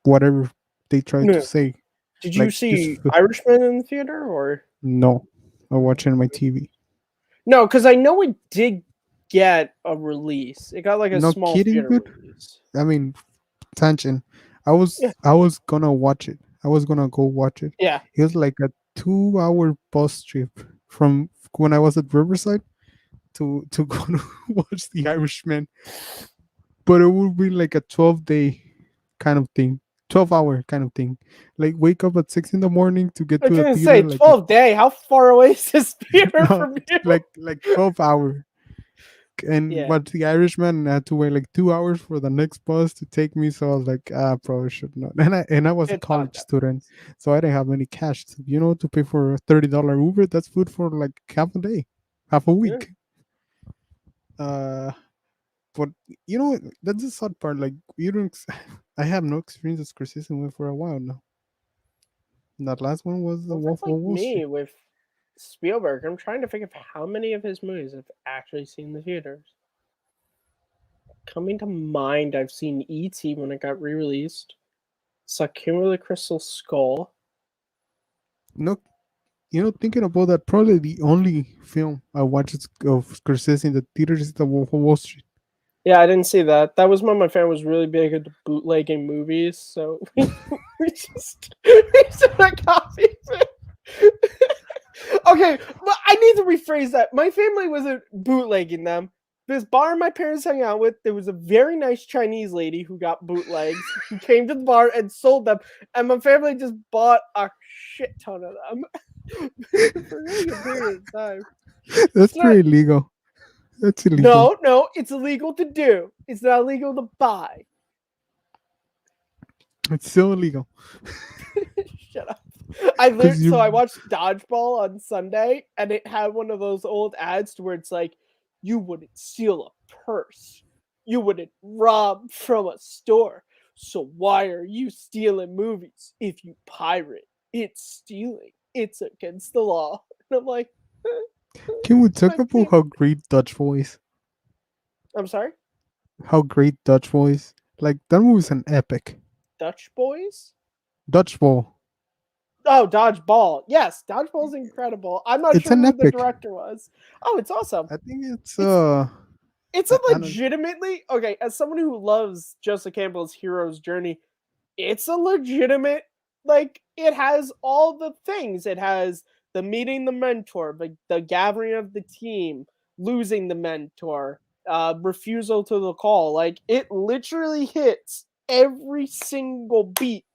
whatever they try to Yeah. say. Did you Like see Irishman in the theater or no, I watch it on my TV. no? Because I know it did get a release. It got like a No small kidding, theater dude. release. I mean, tangent. Yeah, I was gonna watch it. I was gonna go watch it. yeah. It was like a 2 hour bus trip from when I was at Riverside to go to watch The Irishman. But it would be like a 12-day kind of thing. 12-hour kind of thing. Like wake up at 6 in the morning to get I was to the gonna theater. say Like 12 day. How far away is this theater no, from you? like 12-hour. And Yeah, but the Irishman had to wait like 2 hours for the next bus to take me. So I was like, probably should not. And I was a it's not college that. student, so I didn't have any cash. To pay for a $30 Uber. That's food for like half a day, half a Yeah. week. Uh, but that's the sad part. Like you don't. I have no experience with Scorsese for a while now. That last one was the Well, Wolf that's of like Wall Street. me with Spielberg. I'm trying to think of how many of his movies I've actually seen in the theaters. Coming to mind, I've seen E.T. when it got re-released. Saw Kimberly Crystal Skull. No, thinking about that, probably the only film I watched of Scorsese in the theaters is the Wolf of Wall Street. Yeah, I didn't see that. That was when my family was really big into bootlegging movies, so we just got copies. Okay, but I need to rephrase that. My family wasn't bootlegging them. This bar my parents hung out with, there was a very nice Chinese lady who got bootlegs, who came to the bar and sold them, and my family just bought a shit ton of them for a really good period of time. That's It's not. pretty illegal. That's illegal. No, it's illegal to do. It's not illegal to buy. It's still illegal. Shut up. Because So you I watched Dodgeball on Sunday, and it had one of those old ads to where it's like, you wouldn't steal a purse. You wouldn't rob from a store. So why are you stealing movies? If you pirate, it's stealing. It's against the law. And I'm like, can we talk my about family. how great Dodgeball is? I'm sorry? How great Dodgeball is? Like that movie's an epic. Dutch Boys? Dodgeball. Oh, Dodgeball. Yes, Dodgeball's incredible. I'm not It's sure an who the epic. director was. Oh, it's awesome. I think it's It's it's a I don't. legitimately okay, as someone who loves Joseph Campbell's hero's journey, it's a legitimate, like, it has all the things. It has the meeting the mentor, the gathering of the team, losing the mentor, refusal to the call. Like, it literally hits every single beat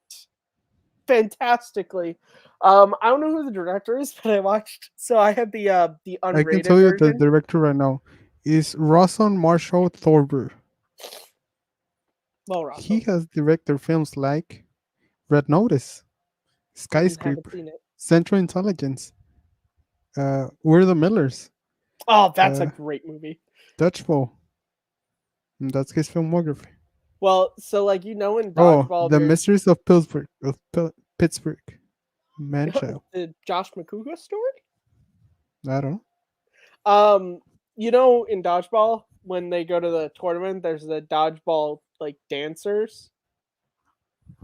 fantastically. I don't know who the director is, but I watched. So I had the I can unrated tell you the version. director right now is Rawson Marshall Thorber. Well, He Russell, has directed films like Red Notice, haven't Skyscraper, seen it. Central Intelligence, We're the Millers, Oh, that's a uh, great movie. Dodgeball. And that's his filmography. Well, so like in Oh, Dodgeball, The there's Mysteries of Pittsburgh. Manchild. the Josh McCouga story. I don't know. In Dodgeball when they go to the tournament, there's the Dodgeball like dancers.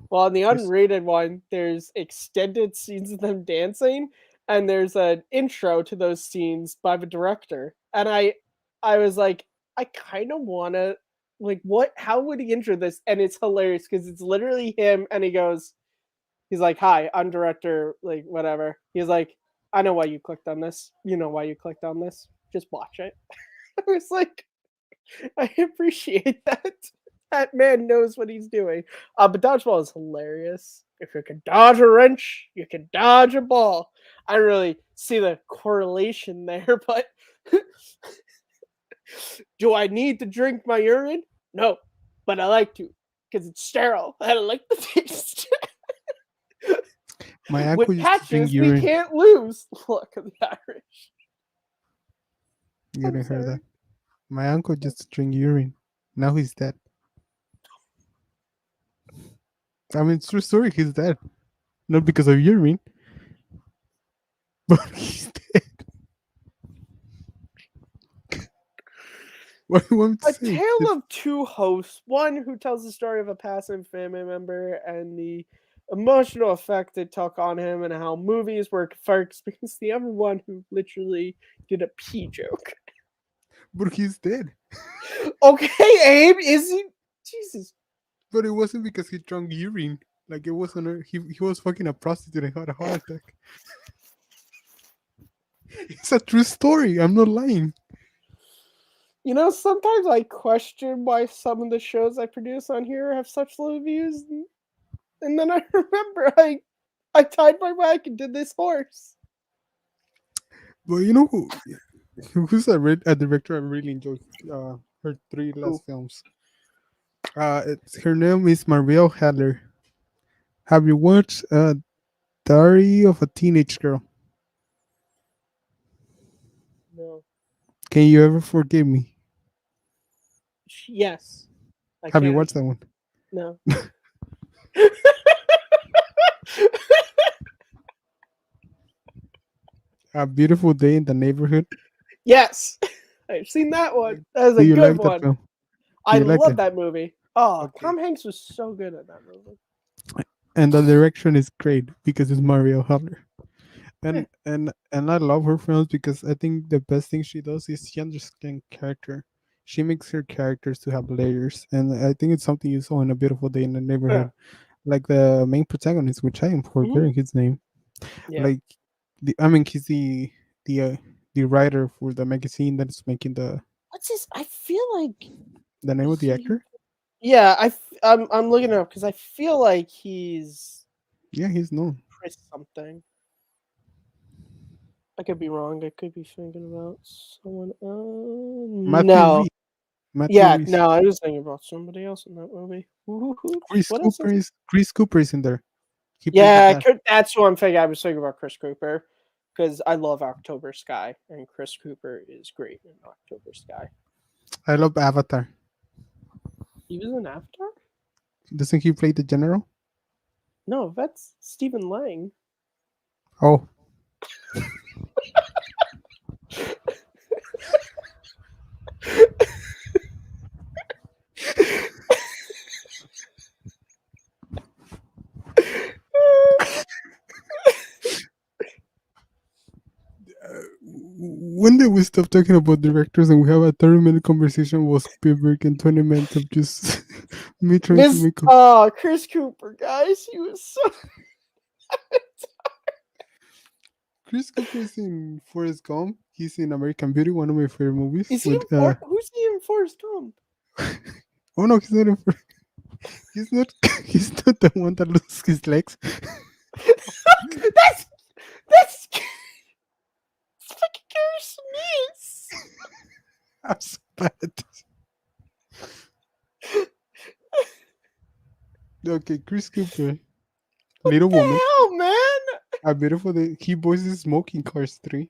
Well, in the Yes. unrated one, there's extended scenes of them dancing, and there's an intro to those scenes by the director. And I was like, I kind of want to, like, what? How would he intro this? And it's hilarious because it's literally him, and he's like, "Hi, I'm director, like whatever." He's like, "I know why you clicked on this. You know why you clicked on this. Just watch it." I was like, I appreciate that. That man knows what he's doing. But dodgeball is hilarious. If you can dodge a wrench, you can dodge a ball. I don't really see the correlation there, but do I need to drink my urine? No, but I like to because it's sterile. I like the taste. My uncle With used to drink patches, we urine. can't lose. Look at the Irish. You I'm didn't hear sorry. that. My uncle used to drink urine. Now he's dead. I mean, it's true story. He's dead. Not because of urine, but he's dead. What do you want me to A say? tale of two hosts, one who tells the story of a passing family member and the emotional effect it took on him and how movies were cathartic, because the other one who literally did a pee joke. But he's dead. Okay, Abe, is he? Jesus. But it wasn't because he drank urine. Like it wasn't. He was fucking a prostitute and had a heart attack. It's a true story. I'm not lying. Sometimes I question why some of the shows I produce on here have such low views. And then I remember I tied my wagon to this horse. Well, who's a director I really enjoyed her 3 last films. Her name is Marielle Haller. Have you watched Diary of a Teenage Girl? No. Can You Ever Forgive Me? Yes. Have you watched that one? No. A Beautiful Day in the Neighborhood. Yes. I've seen that one. That was a Do you good like one. that film? I like love it? that movie. Oh, Okay. Tom Hanks was so good at that movie. And the direction is great because it's Marielle Haller. And I love her films because I think the best thing she does is she understands character. She makes her characters to have layers, and I think it's something you saw in A Beautiful Day in the Neighborhood. Like the main protagonist, which I am forgetting his name. Yeah. Like he's the writer for the magazine that is making the. What's his? I feel like the name of the actor. Yeah, I'm looking it up because I feel like he's. Yeah, he's known. Chris something. I could be wrong. I could be thinking about someone else. No. Matthew Reese. No, I was thinking about somebody else in that movie. Chris Cooper is in there. That's who I'm thinking. I was thinking about Chris Cooper because I love October Sky, and Chris Cooper is great in October Sky. I love Avatar. He was in Avatar? Doesn't he play the general? No, that's Stephen Lang. Oh. When did we stop talking about directors and we have a 30-minute conversation with Spielberg and 20 minutes of just me trying to make Chris Cooper, guys. He was so Chris Cooper is in Forrest Gump. He's in American Beauty, one of my favorite movies. Is he who's he in Forrest Gump? Oh no, he's not in He's not the one that loses his legs. That's fucking Gary Sinise. I'm so bad. Okay, Chris Cooper. Little What the Woman. hell, man? A Beautiful Day. He voices Smoking Cars 3.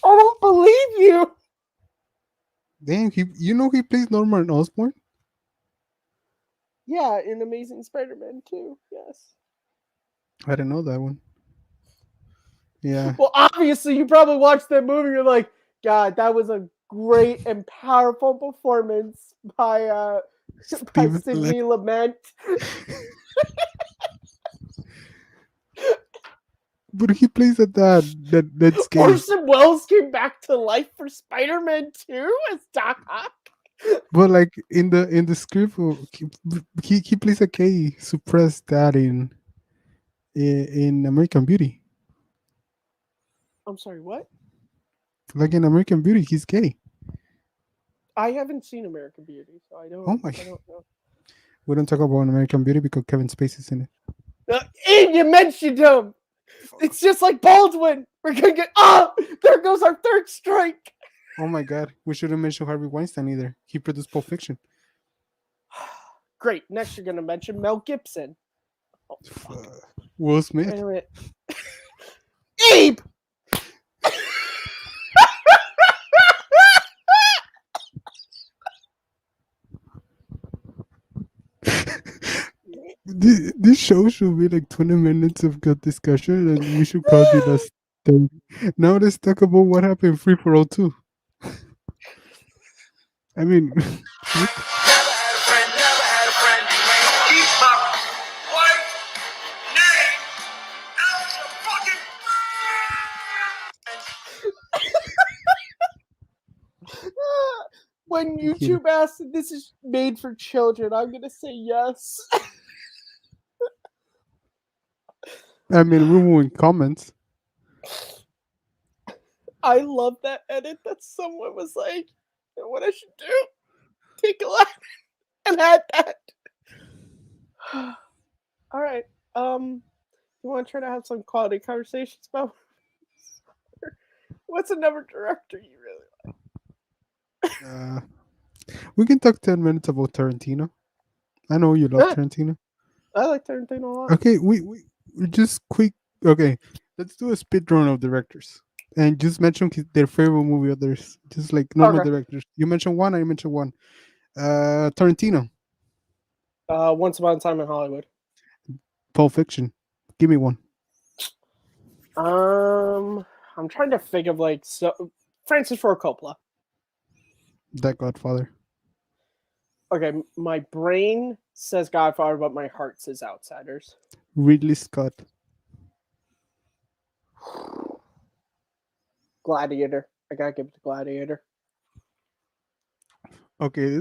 I don't believe you. Damn, he plays Norman Osborn? Yeah, in Amazing Spider-Man 2, yes. I didn't know that one. Yeah. Well, obviously, you probably watched that movie. You're like, God, that was a great and powerful performance by Sidney Lumet. But he plays that's gay. Orson Welles came back to life for Spider-Man 2 as Doc Ock. But like in the script, he plays a gay suppressed dad in American Beauty. I'm sorry, what? Like in American Beauty, he's gay. I haven't seen American Beauty, so I don't. Oh my! I don't know. We don't talk about American Beauty because Kevin Spacey's in it. And you mentioned him. It's just like Baldwin. We're gonna get. Oh, there goes our third strike. Oh my God! We shouldn't mention Harvey Weinstein either. He produced Pulp Fiction. Great. Next, you're gonna mention Mel Gibson. Oh, Will Smith. Abe. This show should be like 20 minutes of good discussion, and we should probably just now let's talk about what happened in Free for All 2. I mean, when YouTube asks if this is made for children, I'm gonna say yes. I mean, we were in comments. I love that edit that someone was like, what I should do? Take a laugh and add that. You want to try to have some quality conversations about what's another director you really Uh, we can talk 10 minutes about Tarantino. I know you love like? Tarantino. I like Tarantino a lot. Okay, we just quick. Okay, let's do a speed run of directors and just mention their favorite movie. Others, just like normal Okay. directors. You mentioned one. I mentioned one. Tarantino, Once Upon a Time in Hollywood. Pulp Fiction. Give me one. I'm trying to think of Francis Ford Coppola. That Godfather. Okay, my brain says Godfather, but my heart says Outsiders. Ridley Scott. Gladiator. I gotta give it to Gladiator. Okay,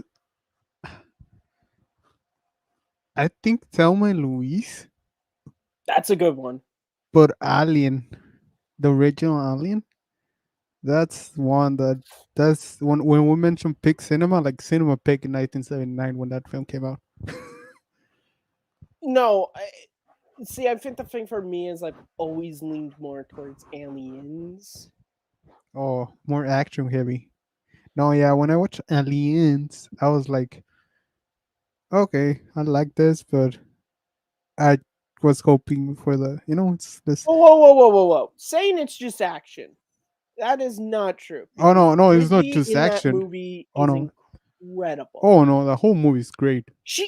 I think Thelma and Louise, That's a good one. but Alien, the original Alien. That's when we mentioned Pig Cinema, like Cinema Pig in 1979 when that film came out. No, I think the thing for me is I've always leaned more towards Aliens. Oh, more action heavy. No, yeah, when I watched Aliens, I was like, okay, I like this, but I was hoping for it's this. Whoa. Saying it's just action. That is not true. Oh Because no, it's not Ridley just in that action. movie Oh is no, incredible. oh no, the whole movie is great,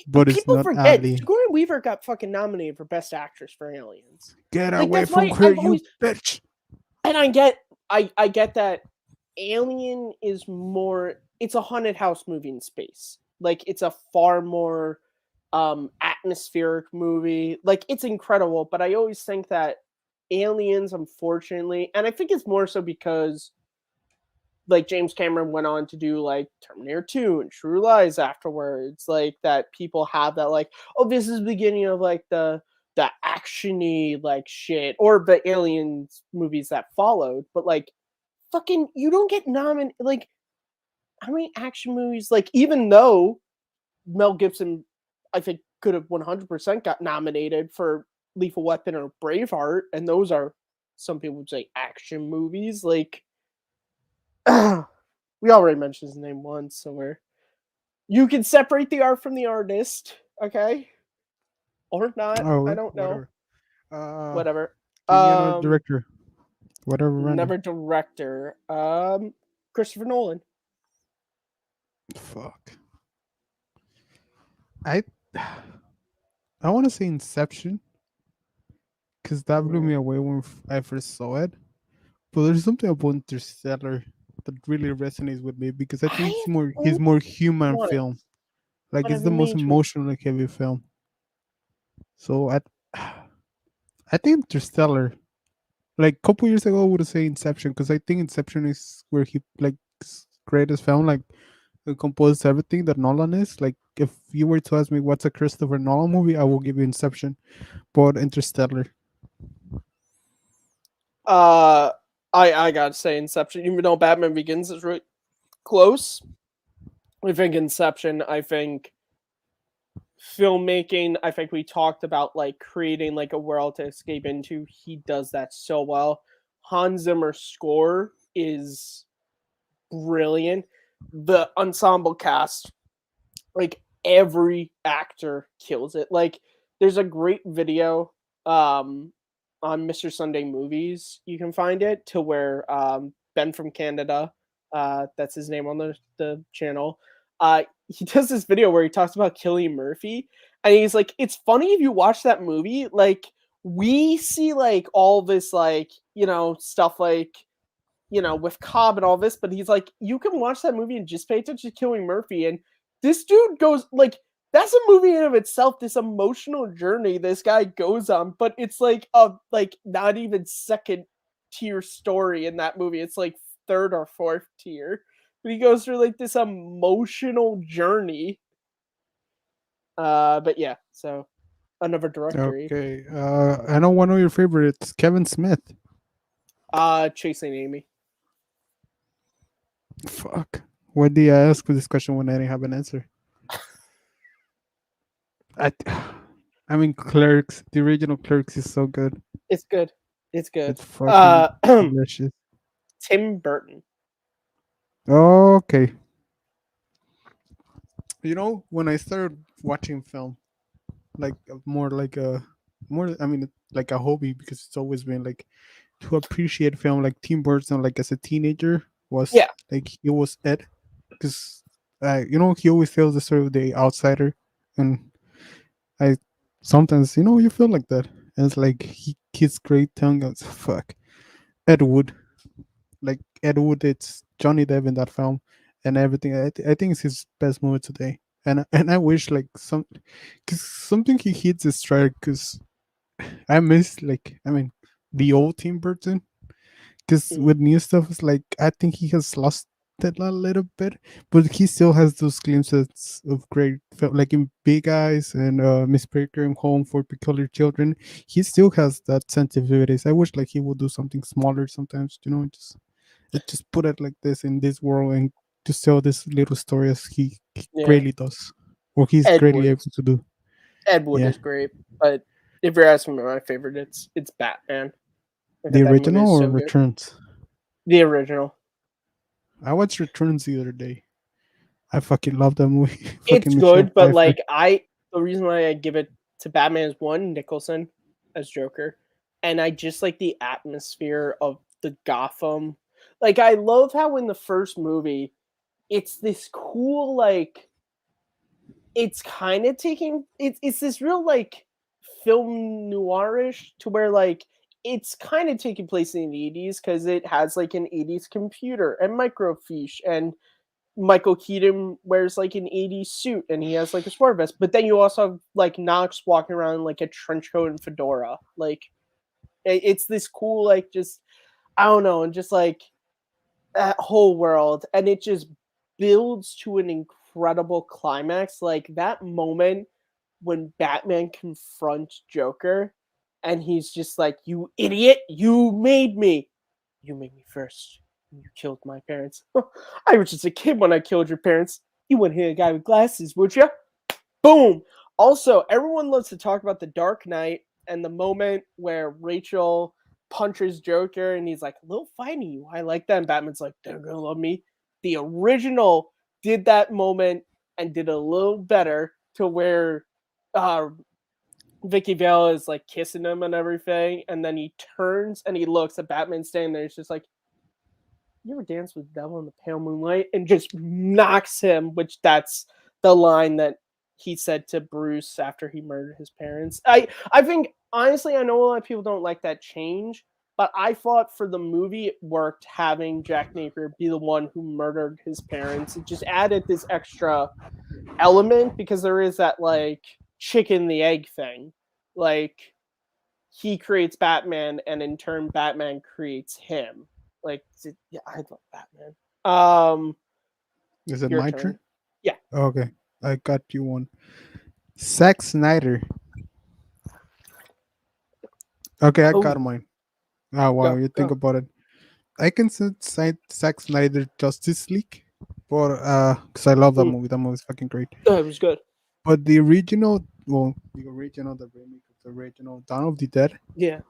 but it's People not forget Ali. Sigourney Weaver got fucking nominated for Best Actress for Aliens. Get Like away that's from why her, I've you always bitch! and I get that Alien is more it's a haunted house movie in space. Like it's a far more atmospheric movie. Like it's incredible, but I always think that Aliens unfortunately, and I think it's more so because like James Cameron went on to do like Terminator 2 and True Lies afterwards, like that people have that like, oh, this is the beginning of like the actiony like shit or the aliens movies that followed, but like fucking you don't get nominated like how many action movies like even though Mel Gibson I think could have 100% got nominated for Lethal Weapon or Braveheart, and those are some people would say action movies like we already mentioned his name once, so you can separate the art from the artist, okay? Or not. I Oh, don't know. whatever. Uh, Whatever. Give me another director. Whatever, random. Never director. Christopher Nolan. Fuck. I I want to say Inception because that blew me away when I first saw it. But there's something about Interstellar that really resonates with me because I think I he's more human want it, film. Like but it's I've the most leaned to emotionally heavy film. So I think Interstellar. Like a couple years ago, I would say Inception because I think Inception is where he like greatest film. Like composed everything that Nolan is. Like if you were to ask me what's a Christopher Nolan movie, I will give you Inception. But Interstellar. uh I gotta say Inception, even though Batman Begins is really close. I think Inception, I think filmmaking, I think we talked about like creating like a world to escape into. He does that so well. Hans Zimmer's score is brilliant. The ensemble cast, like every actor kills it. Like there's a great video on Mr. Sunday Movies. You can find it to where Ben from Canada, that's his name on the channel. He does this video where he talks about Cillian Murphy, and he's like, it's funny if you watch that movie, like we see like all this like stuff like with Cobb and all this, but he's like, you can watch that movie and just pay attention to Cillian Murphy, and this dude goes like, that's a movie in of itself. This emotional journey this guy goes on, but it's like a like not even second tier story in that movie. It's like third or fourth tier. But he goes through like this emotional journey. But yeah, so another director. Okay. I know one of your favorites, Kevin Smith. Chasing Amy. Fuck. Why did I ask for this question when I didn't have an answer? I I mean, Clerks. The original Clerks is so good. It's good. It's good. It's fucking Tim delicious. Burton. Okay. You know, when I started watching film, like more like a more, I mean, like a hobby, because it's always been like to appreciate film, like Tim Burton, like as a teenager was Yeah. like he was Ed, because you know, he always tells the story of the outsider, and I sometimes, you know, you feel like that, and it's like he's great tongue as fuck. Ed Wood, like Ed Wood, it's Johnny Depp in that film, and everything. I think it's his best movie today, and I wish like cause something he hits his stride, because I miss, like, I mean, the old Tim Burton, because Mhm. with new stuff, it's like I think he has lost it a little bit, but he still has those glimpses of great film, like in Big Eyes and Miss Baker and Home for Peculiar Children. He still has that sensitivities. I wish like he would do something smaller sometimes, you know, just put it like this in this world and just tell this little story as he Yeah. greatly does, or he's Ed greatly Wood. able to do. Ed Wood Yeah, is great, but if you're asking me my favorite, it's Batman. I the think that movie original is or so good. Returns. The original. I watched Returns the other day. I fucking love that movie. It's Fucking Michelle good, but Pfeiffer. like the reason why I give it to Batman is one, Nicholson as Joker, and I just like the atmosphere of the Gotham. Like I love how in the first movie, it's this cool like it's kind of taking it's this real like film noirish to where like it's kind of taking place in the 80s because it has like an 80s computer and microfiche and Michael Keaton wears like an 80s suit and he has like a sport vest. But then you also have like Knox walking around in, like a trench coat and fedora. Like it's this cool, like just I don't know, and just like that whole world, and it just builds to an incredible climax. Like that moment when Batman confronts Joker and he's just like, "You idiot, you made me. You made me first. You killed my parents. I was just a kid when I killed your parents. You wouldn't hit a guy with glasses, would you?" Boom. Also, everyone loves to talk about the Dark Knight and the moment where Rachel punches Joker and he's like, "A little fighting you. I like that." And Batman's like, "They're gonna love me." The original did that moment and did a little better to where uh Vicky Vale is like kissing him and everything, and then he turns and he looks at Batman standing there. It's just like, "You ever dance with the devil in the pale moonlight?" And just knocks him, which that's the line that he said to Bruce after he murdered his parents. I think honestly, I know a lot of people don't like that change, but I thought for the movie it worked having Jack Napier be the one who murdered his parents. It just added this extra element because there is that like chicken the egg thing. Like he creates Batman, and in turn, Batman creates him. Like, yeah, I love Batman. Is it Your my turn? turn. Yeah. Okay, I got you one. Zack Snyder. Okay, I Oh, got mine. Oh wow, go you think go. about it. I can say Zack Snyder Justice League, but because I love that Mm, movie. That movie is fucking great. it was good. But the original, well, the remake of the original Dawn of the Dead. Yeah.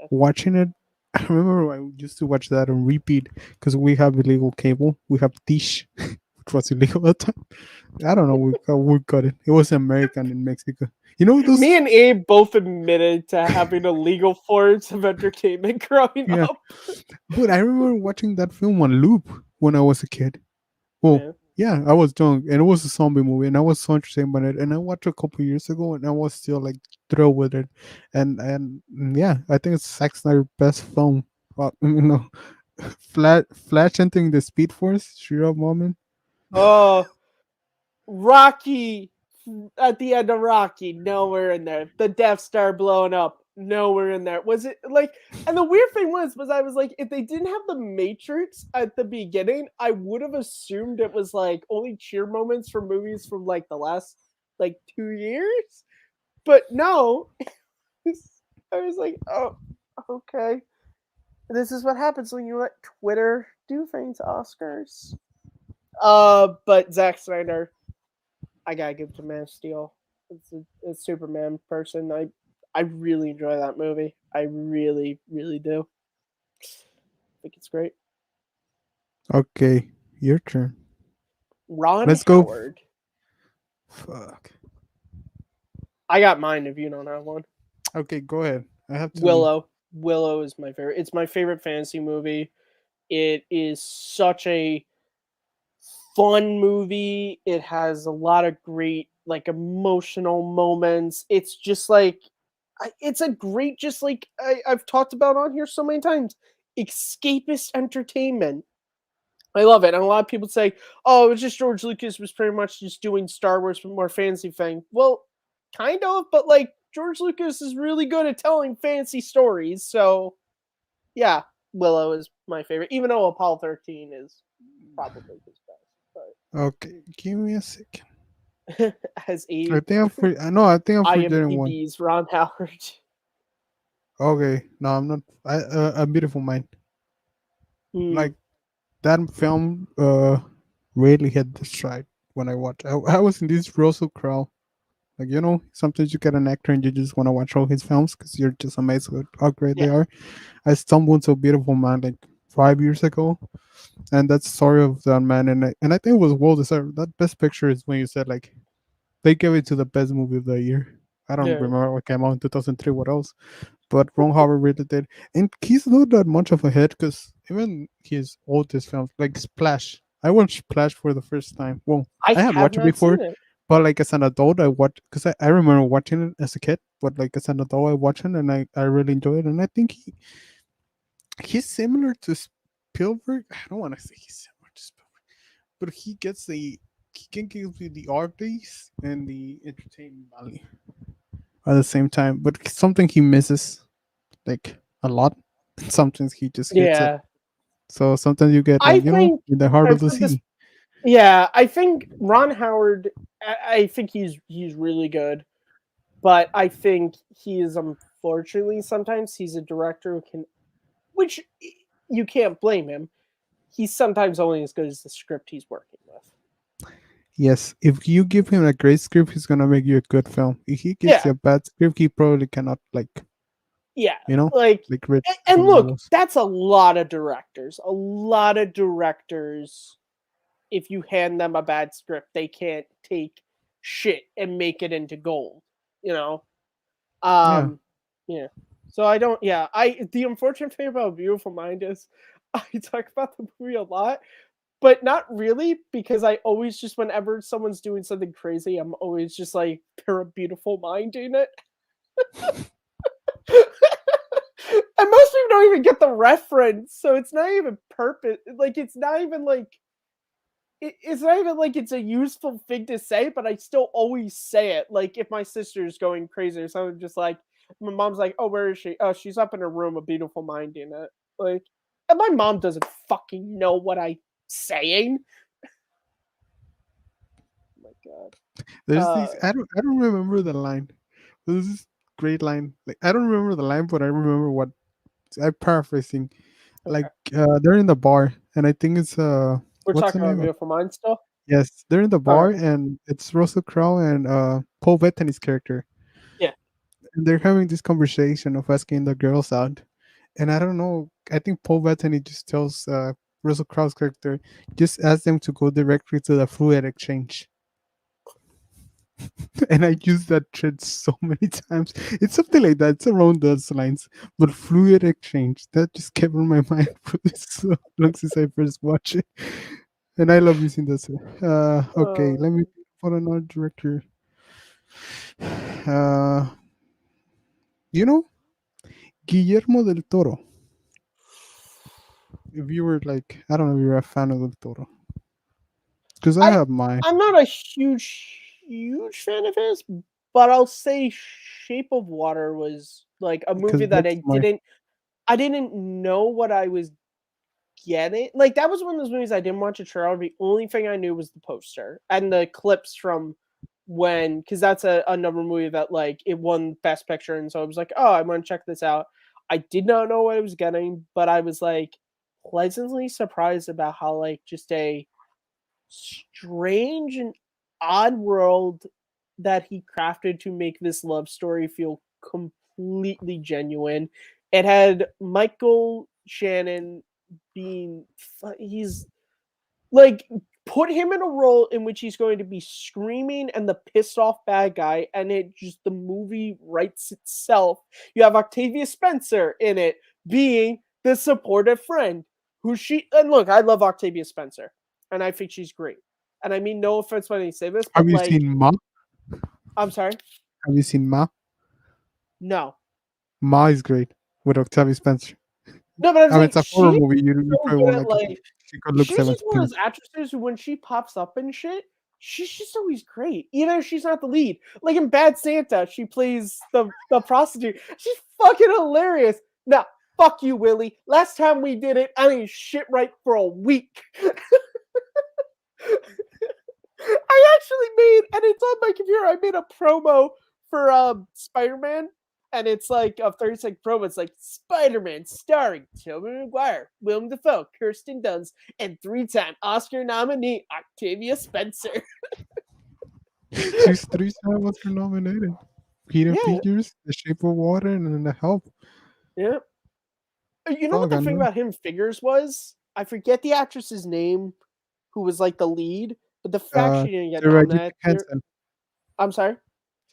Watching it, I remember I used to watch that on repeat because we have illegal cable. We have Dish, which was illegal at the time. I don't know. We got it. It was American in Mexico. You know Me those? and Abe both admitted to having illegal forms of entertainment growing Yeah. up. But I remember watching that film on loop when I was a kid. Well, Yeah. yeah, I was young, and it was a zombie movie, and I was so interested by it. And I watched it a couple years ago, and I was still like thrilled with it. And yeah, I think it's Zack Snyder's best film. Well, you know, Flash entering the Speed Force, shoot up moment. Oh, Rocky at the end of Rocky, nowhere in there. The Death Star blowing up, nowhere in there. Was it like? And the weird thing was I was like, if they didn't have the Matrix at the beginning, I would have assumed it was like only cheer moments from movies from like the last like 2 years. But no, I was like, oh, okay. This is what happens when you let Twitter do things, Oscars. But Zack Snyder, I gotta give it to Man of Steel. It's a Superman person. I really enjoy that movie. I really, really do. I think it's great. Okay, your turn. Ron Let's go. Howard. Fuck. I got mine if you don't have one. Okay, go ahead. I have to. Willow. Willow is my favorite. It's my favorite fantasy movie. It is such a fun movie. It has a lot of great like emotional moments. It's just like it's a great just like I've talked about on here so many times. Escapist entertainment. I love it. And a lot of people say, "Oh, it was just George Lucas was pretty much just doing Star Wars with more fantasy thing." Well, kind of, but like George Lucas is really good at telling fancy stories. So, yeah, Willow is my favorite, even though Apollo 13 is probably his best. Okay, give me a second. But as I Abe, think I think I'm forgetting one. IMDb's Ron Howard. Okay, no, I'm not. A Beautiful Mind. Like that film, really hit the stride when I watched. I was in this Russell Crowe. Like, you know, sometimes you get an actor and you just want to watch all his films because you're just amazed with how great they Yeah, are. I stumbled into Beautiful Man like 5 years ago, and that's the story of that man, and I think it was well deserved. That best picture is when you said like they gave it to the best movie of the year. I don't yeah, remember what came out in 2003. What else? But Ron Howard really did, and he's not that much of a hit because even his oldest films like Splash. I watched Splash for the first time. Well, I I had have watched it not before, seen it. but like as an adult, I watched because I remember watching it as a kid. But like as an adult, I watched it and I really enjoyed it. And I think he's similar to Spielberg. I don't want to say he's similar to Spielberg, but he can give you the art base and the entertainment value at the same time. But something he misses like a lot. Sometimes he just hits it. Yeah, So sometimes you get I like, you know, think in the heart of I've the heard this. sea. Yeah, I think Ron Howard. I think he's really good, but I think he is unfortunately sometimes he's a director who can, which you can't blame him. He's sometimes only as good as the script he's working with. Yes, if you give him a great script, he's gonna make you a good film. If he gives Yeah, you a bad script, he probably cannot yeah. you know, Like, read and look, subtitles. that's a lot of directors. A lot of directors. If you hand them a bad script, they can't take shit and make it into gold. You know. Yeah. Yeah. So I don't. Yeah. The unfortunate thing about Beautiful Mind is I talk about the movie a lot, but not really because I always just whenever someone's doing something crazy, I'm always just like, they're a beautiful mind in it. And most people don't even get the reference, so it's not even purpose. Like it's not even like it's not even like it's a useful thing to say, but I still always say it. Like if my sister's going crazy or something, just like my mom's like, "Oh, where is she? Oh, she's up in her room, a beautiful mind in it." Like, and my mom doesn't fucking know what I'm saying. Oh my god. There's Uh, these I don't remember the line. There's this great line. Like I don't remember the line, but I remember what I'm paraphrasing. okay. Like they're in the bar and I think it's We're what's the talking about name? beautiful mind still. Yes, they're in the Okay. bar and it's Russell Crowe and Paul Bettany's character. Yeah. And they're having this conversation of asking the girls out. And I don't know, I think Paul Bettany just tells Russell Crowe's character, just ask them to go directly to the fluid exchange. And I use that thread so many times. It's something like that. It's around those lines. But fluid exchange, that just kept on my mind for so long since I first watched it. And I love using this. Okay, let me Uh, think for another director. Uh, you know, Guillermo del Toro. If you were like, I don't know if you're a fan of del Toro. Because I I have my, I'm not a huge fan of his, but I'll say Shape of Water was like a movie because that that's my, I didn't know what I was getting. Like that was one of those movies I didn't watch a trailer. The only thing I knew was the poster and the clips from when because that's another movie that like it won Best Picture, and so I was like, oh, I want to check this out. I did not know what I was getting, but I was like pleasantly surprised about how like just a strange and odd world that he crafted to make this love story feel completely genuine. It had Michael Shannon being he's like put him in a role in which he's going to be screaming and the pissed off bad guy, and it just the movie writes itself. You have Octavia Spencer in it being the supportive friend who she and look, I love Octavia Spencer and I think she's great. And I mean no offense when I say this, but Have you seen Ma? I'm sorry. Have you seen Ma? No. Ma is great with Octavia Spencer. No, but I'm saying it's a horror movie. You probably won't like it. She could look she's just one of those actresses who, when she pops up and shit, she's just always great. Even if she's not the lead. Like in Bad Santa, she plays the prostitute. She's fucking hilarious. Now, fuck you, Willie. Last time we did it, I didn't shit right for a week. I actually made, and it's on my computer, I made a promo for Spider-Man. And it's like a 30-second promo. It's like Spider-Man starring Tobey Maguire, Willem Dafoe, Kirsten Dunst, and 3-time Oscar nominee Octavia Spencer. She's 3-time Oscar nominated. Hidden Figures, The Shape of Water, and then The Help. Yeah. You know what the thing about Hidden Figures was? I forget the actress's name who was like the lead, but the fact she didn't get nominated. I'm sorry?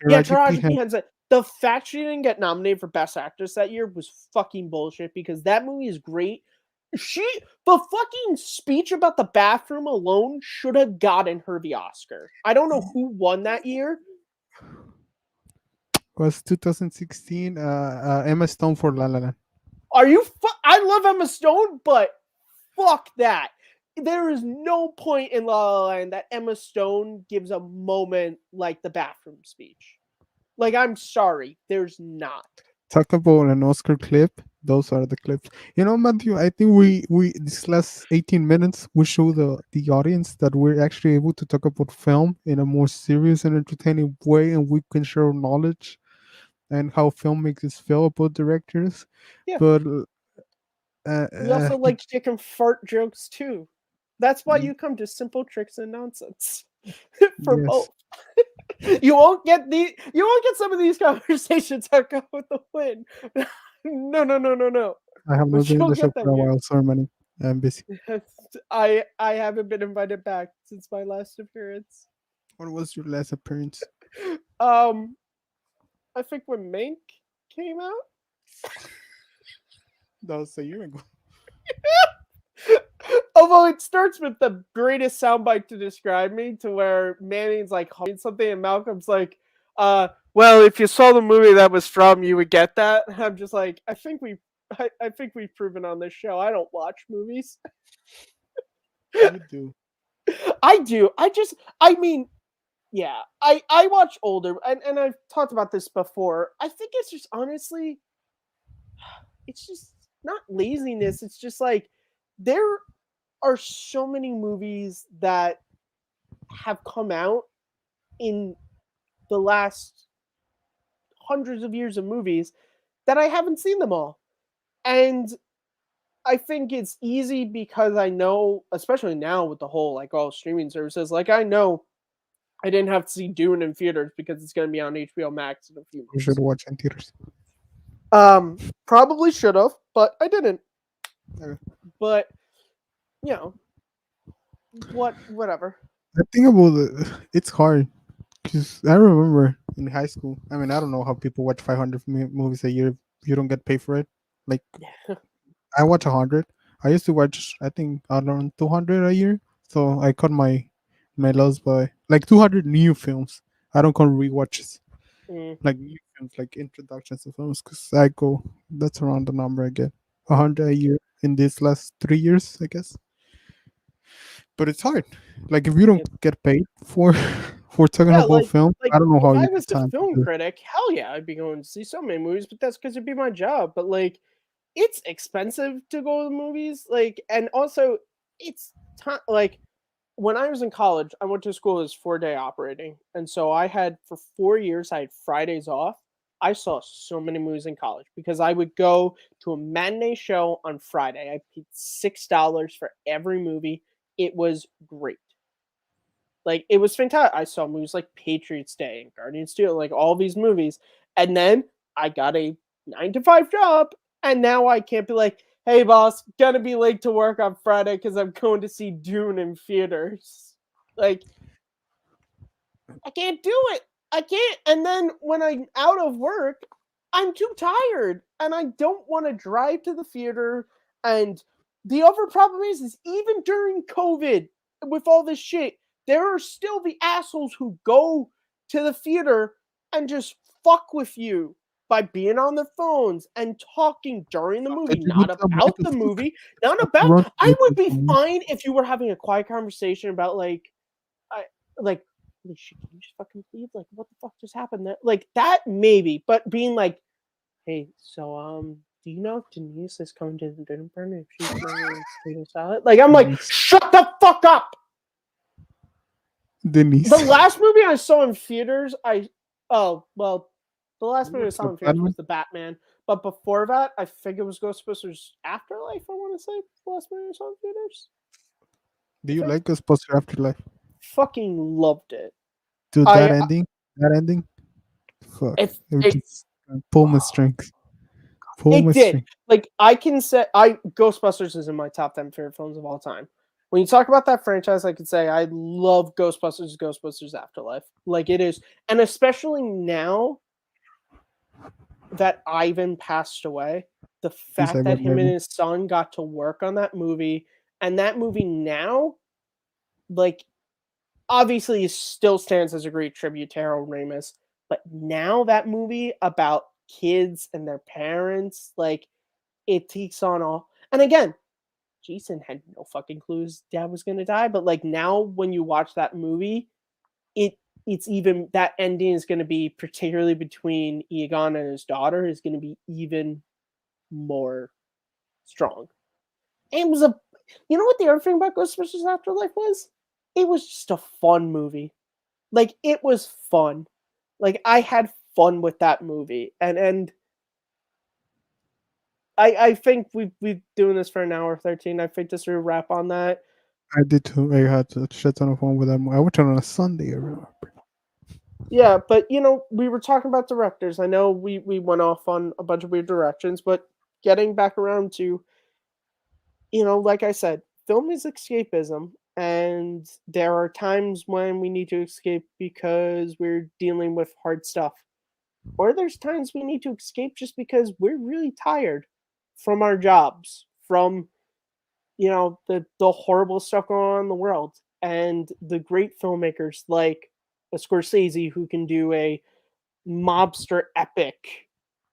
Taraji P. Henson. The fact she didn't get nominated for Best Actress that year was fucking bullshit because that movie is great. The fucking speech about the bathroom alone should have gotten her the Oscar. I don't know who won that year. It was 2016. Emma Stone for La La Land. Are you? I love Emma Stone, but fuck that. There is no point in La La Land that Emma Stone gives a moment like the bathroom speech. Like, I'm sorry, there's not. Talk about an Oscar clip. Those are the clips. You know, Matthew, I think we this last 18 minutes we show the audience that we're actually able to talk about film in a more serious and entertaining way, and we can share knowledge and how filmmakers feel about directors. Yeah. But we also like dick and fart jokes too. That's why you come to Simple Tricks and Nonsense for both. You won't get some of these conversations that go with the win. No. I have not been in the show for a while. Sorry, Manny. I'm busy. I haven't been invited back since my last appearance. What was your last appearance? I think when Mank came out. That was a year ago. Although it starts with the greatest soundbite to describe me, to where Manning's like humming something and Malcolm's like, well, if you saw the movie that was from, you would get that. And I'm just like, I think we've proven on this show I don't watch movies. You do. I do. Yeah, I watch older, and I've talked about this before. I think it's just honestly, it's just not laziness. It's just like there are so many movies that have come out in the last hundreds of years of movies that I haven't seen them all. And I think it's easy because I know, especially now with the whole like all streaming services, like I know I didn't have to see Dune in theaters because it's going to be on HBO Max in a few months. You should watch in theaters. Probably should have, but I didn't. Okay. But you know, whatever. I think about it's hard because I remember in high school. I mean, I don't know how people watch 500 movies a year if you don't get paid for it. Like, I watch 100. I used to watch, I think, around 200 a year. So I cut my loss by like 200 new films. I don't count rewatches. Like new films, like introductions to films, because that's around the number I get. 100 a year in these last 3 years, I guess. But it's hard. Like if you don't get paid for talking about film, I don't know how you. If I was a film critic, hell yeah, I'd be going to see so many movies. But that's because it'd be my job. But like, it's expensive to go to the movies. Like, and also it's like when I was in college, I went to school as 4-day operating, and so I had for 4 years I had Fridays off. I saw so many movies in college because I would go to a matinee show on Friday. I paid $6 for every movie. It was great. Like, it was fantastic. I saw movies like Patriots Day and Guardians 2, like all these movies. And then I got a 9 to 5 job, and now I can't be like, hey, boss, gonna be late to work on Friday because I'm going to see Dune in theaters. Like, I can't do it. I can't. And then when I'm out of work, I'm too tired, and I don't want to drive to the theater. And the other problem is even during COVID, with all this shit, there are still the assholes who go to the theater and just fuck with you by being on their phones and talking during the movie, not about the movie, not about. I would be fine if you were having a quiet conversation about like, holy shit, can you just fucking leave? Like, what the fuck just happened there? Like that maybe, but being like, hey, so do you know if Denise is coming to the dinner party if she's bringing potato salad? Like, I'm like, shut the fuck up. Denise. The last movie I saw in theaters, the last movie I saw in theaters was the Batman. But before that, I think it was Ghostbusters Afterlife, I want to say. The last movie I saw in theaters. Do you like Ghostbusters Afterlife? Fucking loved it. Dude, that ending? Fuck. It pull my strings. It did. Like, I can say, Ghostbusters is in my top 10 favorite films of all time. When you talk about that franchise, I could say I love Ghostbusters Afterlife. Like, it is. And especially now that Ivan passed away, the fact that him and his son got to work on that movie, and that movie now, like, obviously still stands as a great tribute to Harold Ramis, but now that movie about kids and their parents, like, it takes on all. And again, Jason had no fucking clue his dad was gonna die, but like now when you watch that movie, it's even, that ending is gonna be, particularly between Egon and his daughter, is gonna be even more strong. It was you know what the other thing about Ghostbusters Afterlife was? It was just a fun movie. Like, it was fun. Like, I had fun with that movie. And I think we've doing this for an hour 13. I think this will wrap on that. I did too. I had to shut on the phone with them. I watched it on a Sunday, I remember. Yeah, but we were talking about directors. I know we went off on a bunch of weird directions, but getting back around to, like I said, film is escapism, and there are times when we need to escape because we're dealing with hard stuff. Or there's times we need to escape just because we're really tired from our jobs, from the horrible stuff going on in the world. And the great filmmakers like a Scorsese, who can do a mobster epic,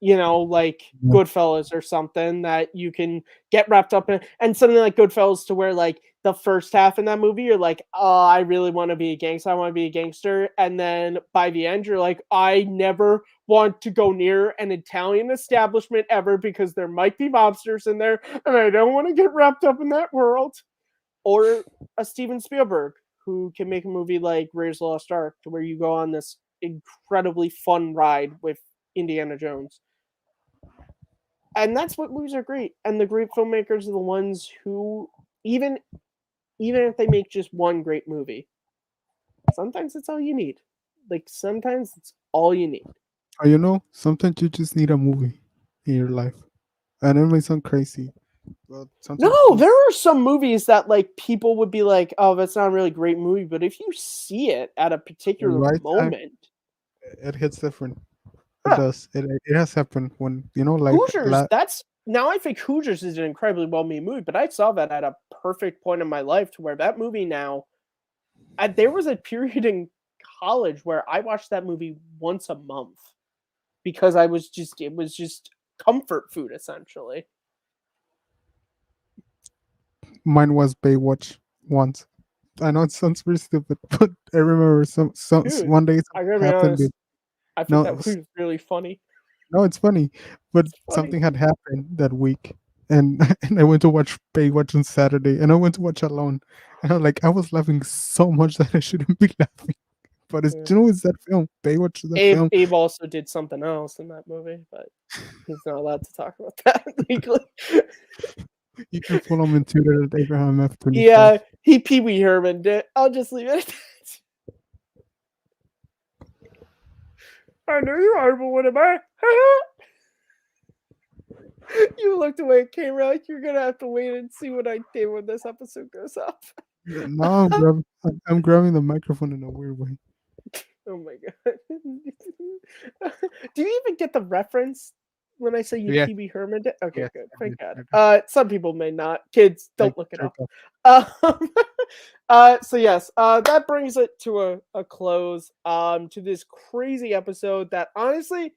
like Goodfellas or something, that you can get wrapped up in, and something like Goodfellas, to where like the first half in that movie you're like, oh, I really want to be a gangster, I want to be a gangster, and then by the end you're like, I never want to go near an Italian establishment ever because there might be mobsters in there and I don't want to get wrapped up in that world. Or a Steven Spielberg, who can make a movie like Raiders of the Lost Ark, to where you go on this incredibly fun ride with Indiana Jones. And that's what movies are great. And the great filmmakers are the ones who, even if they make just one great movie, sometimes it's all you need. Like, sometimes it's all you need. Sometimes you just need a movie in your life. And it might sound crazy. But no, there are some movies that like people would be like, oh, that's not a really great movie. But if you see it at a particular moment, it hits different. It does. It has happened when, like Hoosiers. Now I think Hoosiers is an incredibly well-made movie, but I saw that at a perfect point in my life, to where that movie now, there was a period in college where I watched that movie once a month because it was just comfort food, essentially. Mine was Baywatch once. I know it sounds pretty stupid, but I remember one day I gotta be honest, I think that movie was really funny. No, it's funny, but something had happened that week, and I went to watch Baywatch on Saturday, and I went to watch alone, and I was laughing so much that I shouldn't be laughing. But it's that film, Baywatch is that film. Abe also did something else in that movie, but he's not allowed to talk about that legally. You can follow him on Twitter at Abraham F25. Yeah, he Pee Wee Herman did. I'll just leave it at that. I know you are, but what am I? You looked away at camera like you're gonna have to wait and see what I did when this episode goes up. No, I'm grabbing the microphone in a weird way. Oh my god. Do you even get the reference when I say you Yeah. Pee-wee Herman? Okay, Yes, good. I Thank did. God. Some people may not. Kids, don't look it Jerk up. off. So yes, that brings it to a close. To this crazy episode that honestly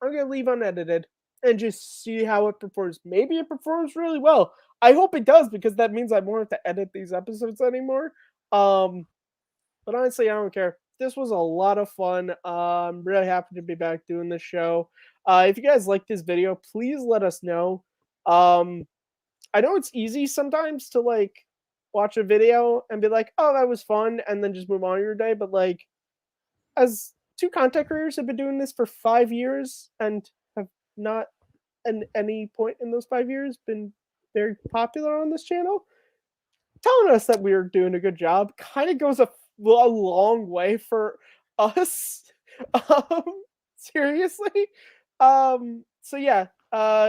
I'm gonna leave unedited and just see how it performs. Maybe it performs really well. I hope it does because that means I won't have to edit these episodes anymore. But honestly, I don't care. This was a lot of fun. I'm really happy to be back doing this show. If you guys like this video, please let us know. I know it's easy sometimes to like watch a video and be like, "Oh, that was fun," and then just move on your day. But like, as two content creators have been doing this for 5 years and have not, at any point in those 5 years, been very popular on this channel, telling us that we're doing a good job kind of goes a long way for us. um, Seriously. So yeah,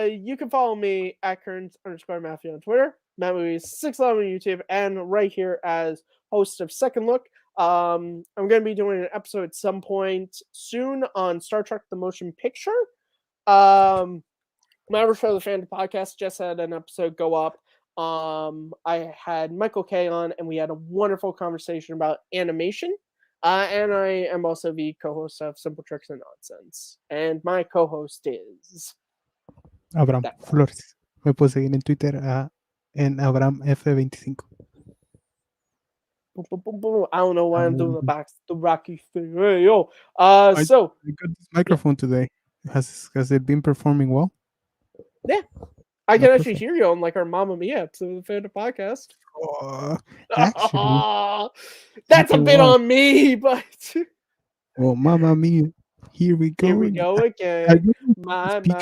you can follow me at Kearns_Matthew on Twitter, Matt Movies 611 on YouTube, and right here as host of Second Look. I'm going to be doing an episode at some point soon on Star Trek: The Motion Picture. My Show the Fan podcast just had an episode go up. I had Michael K on, and we had a wonderful conversation about animation. And I am also the co-host of Simple Tricks and Nonsense. And my co-host is Abraham Flores. Me puedes seguir en Twitter en Abraham F25. I don't know why I'm doing the Rocky thing. Hey, yo. I So got this microphone today. Has it been performing well? yeah, I can actually perfect. hear you on like our Mamma Mia episode of the podcast. Actually, that's a bit on me, but well, Mamma Mia, here we go. Here we go again. My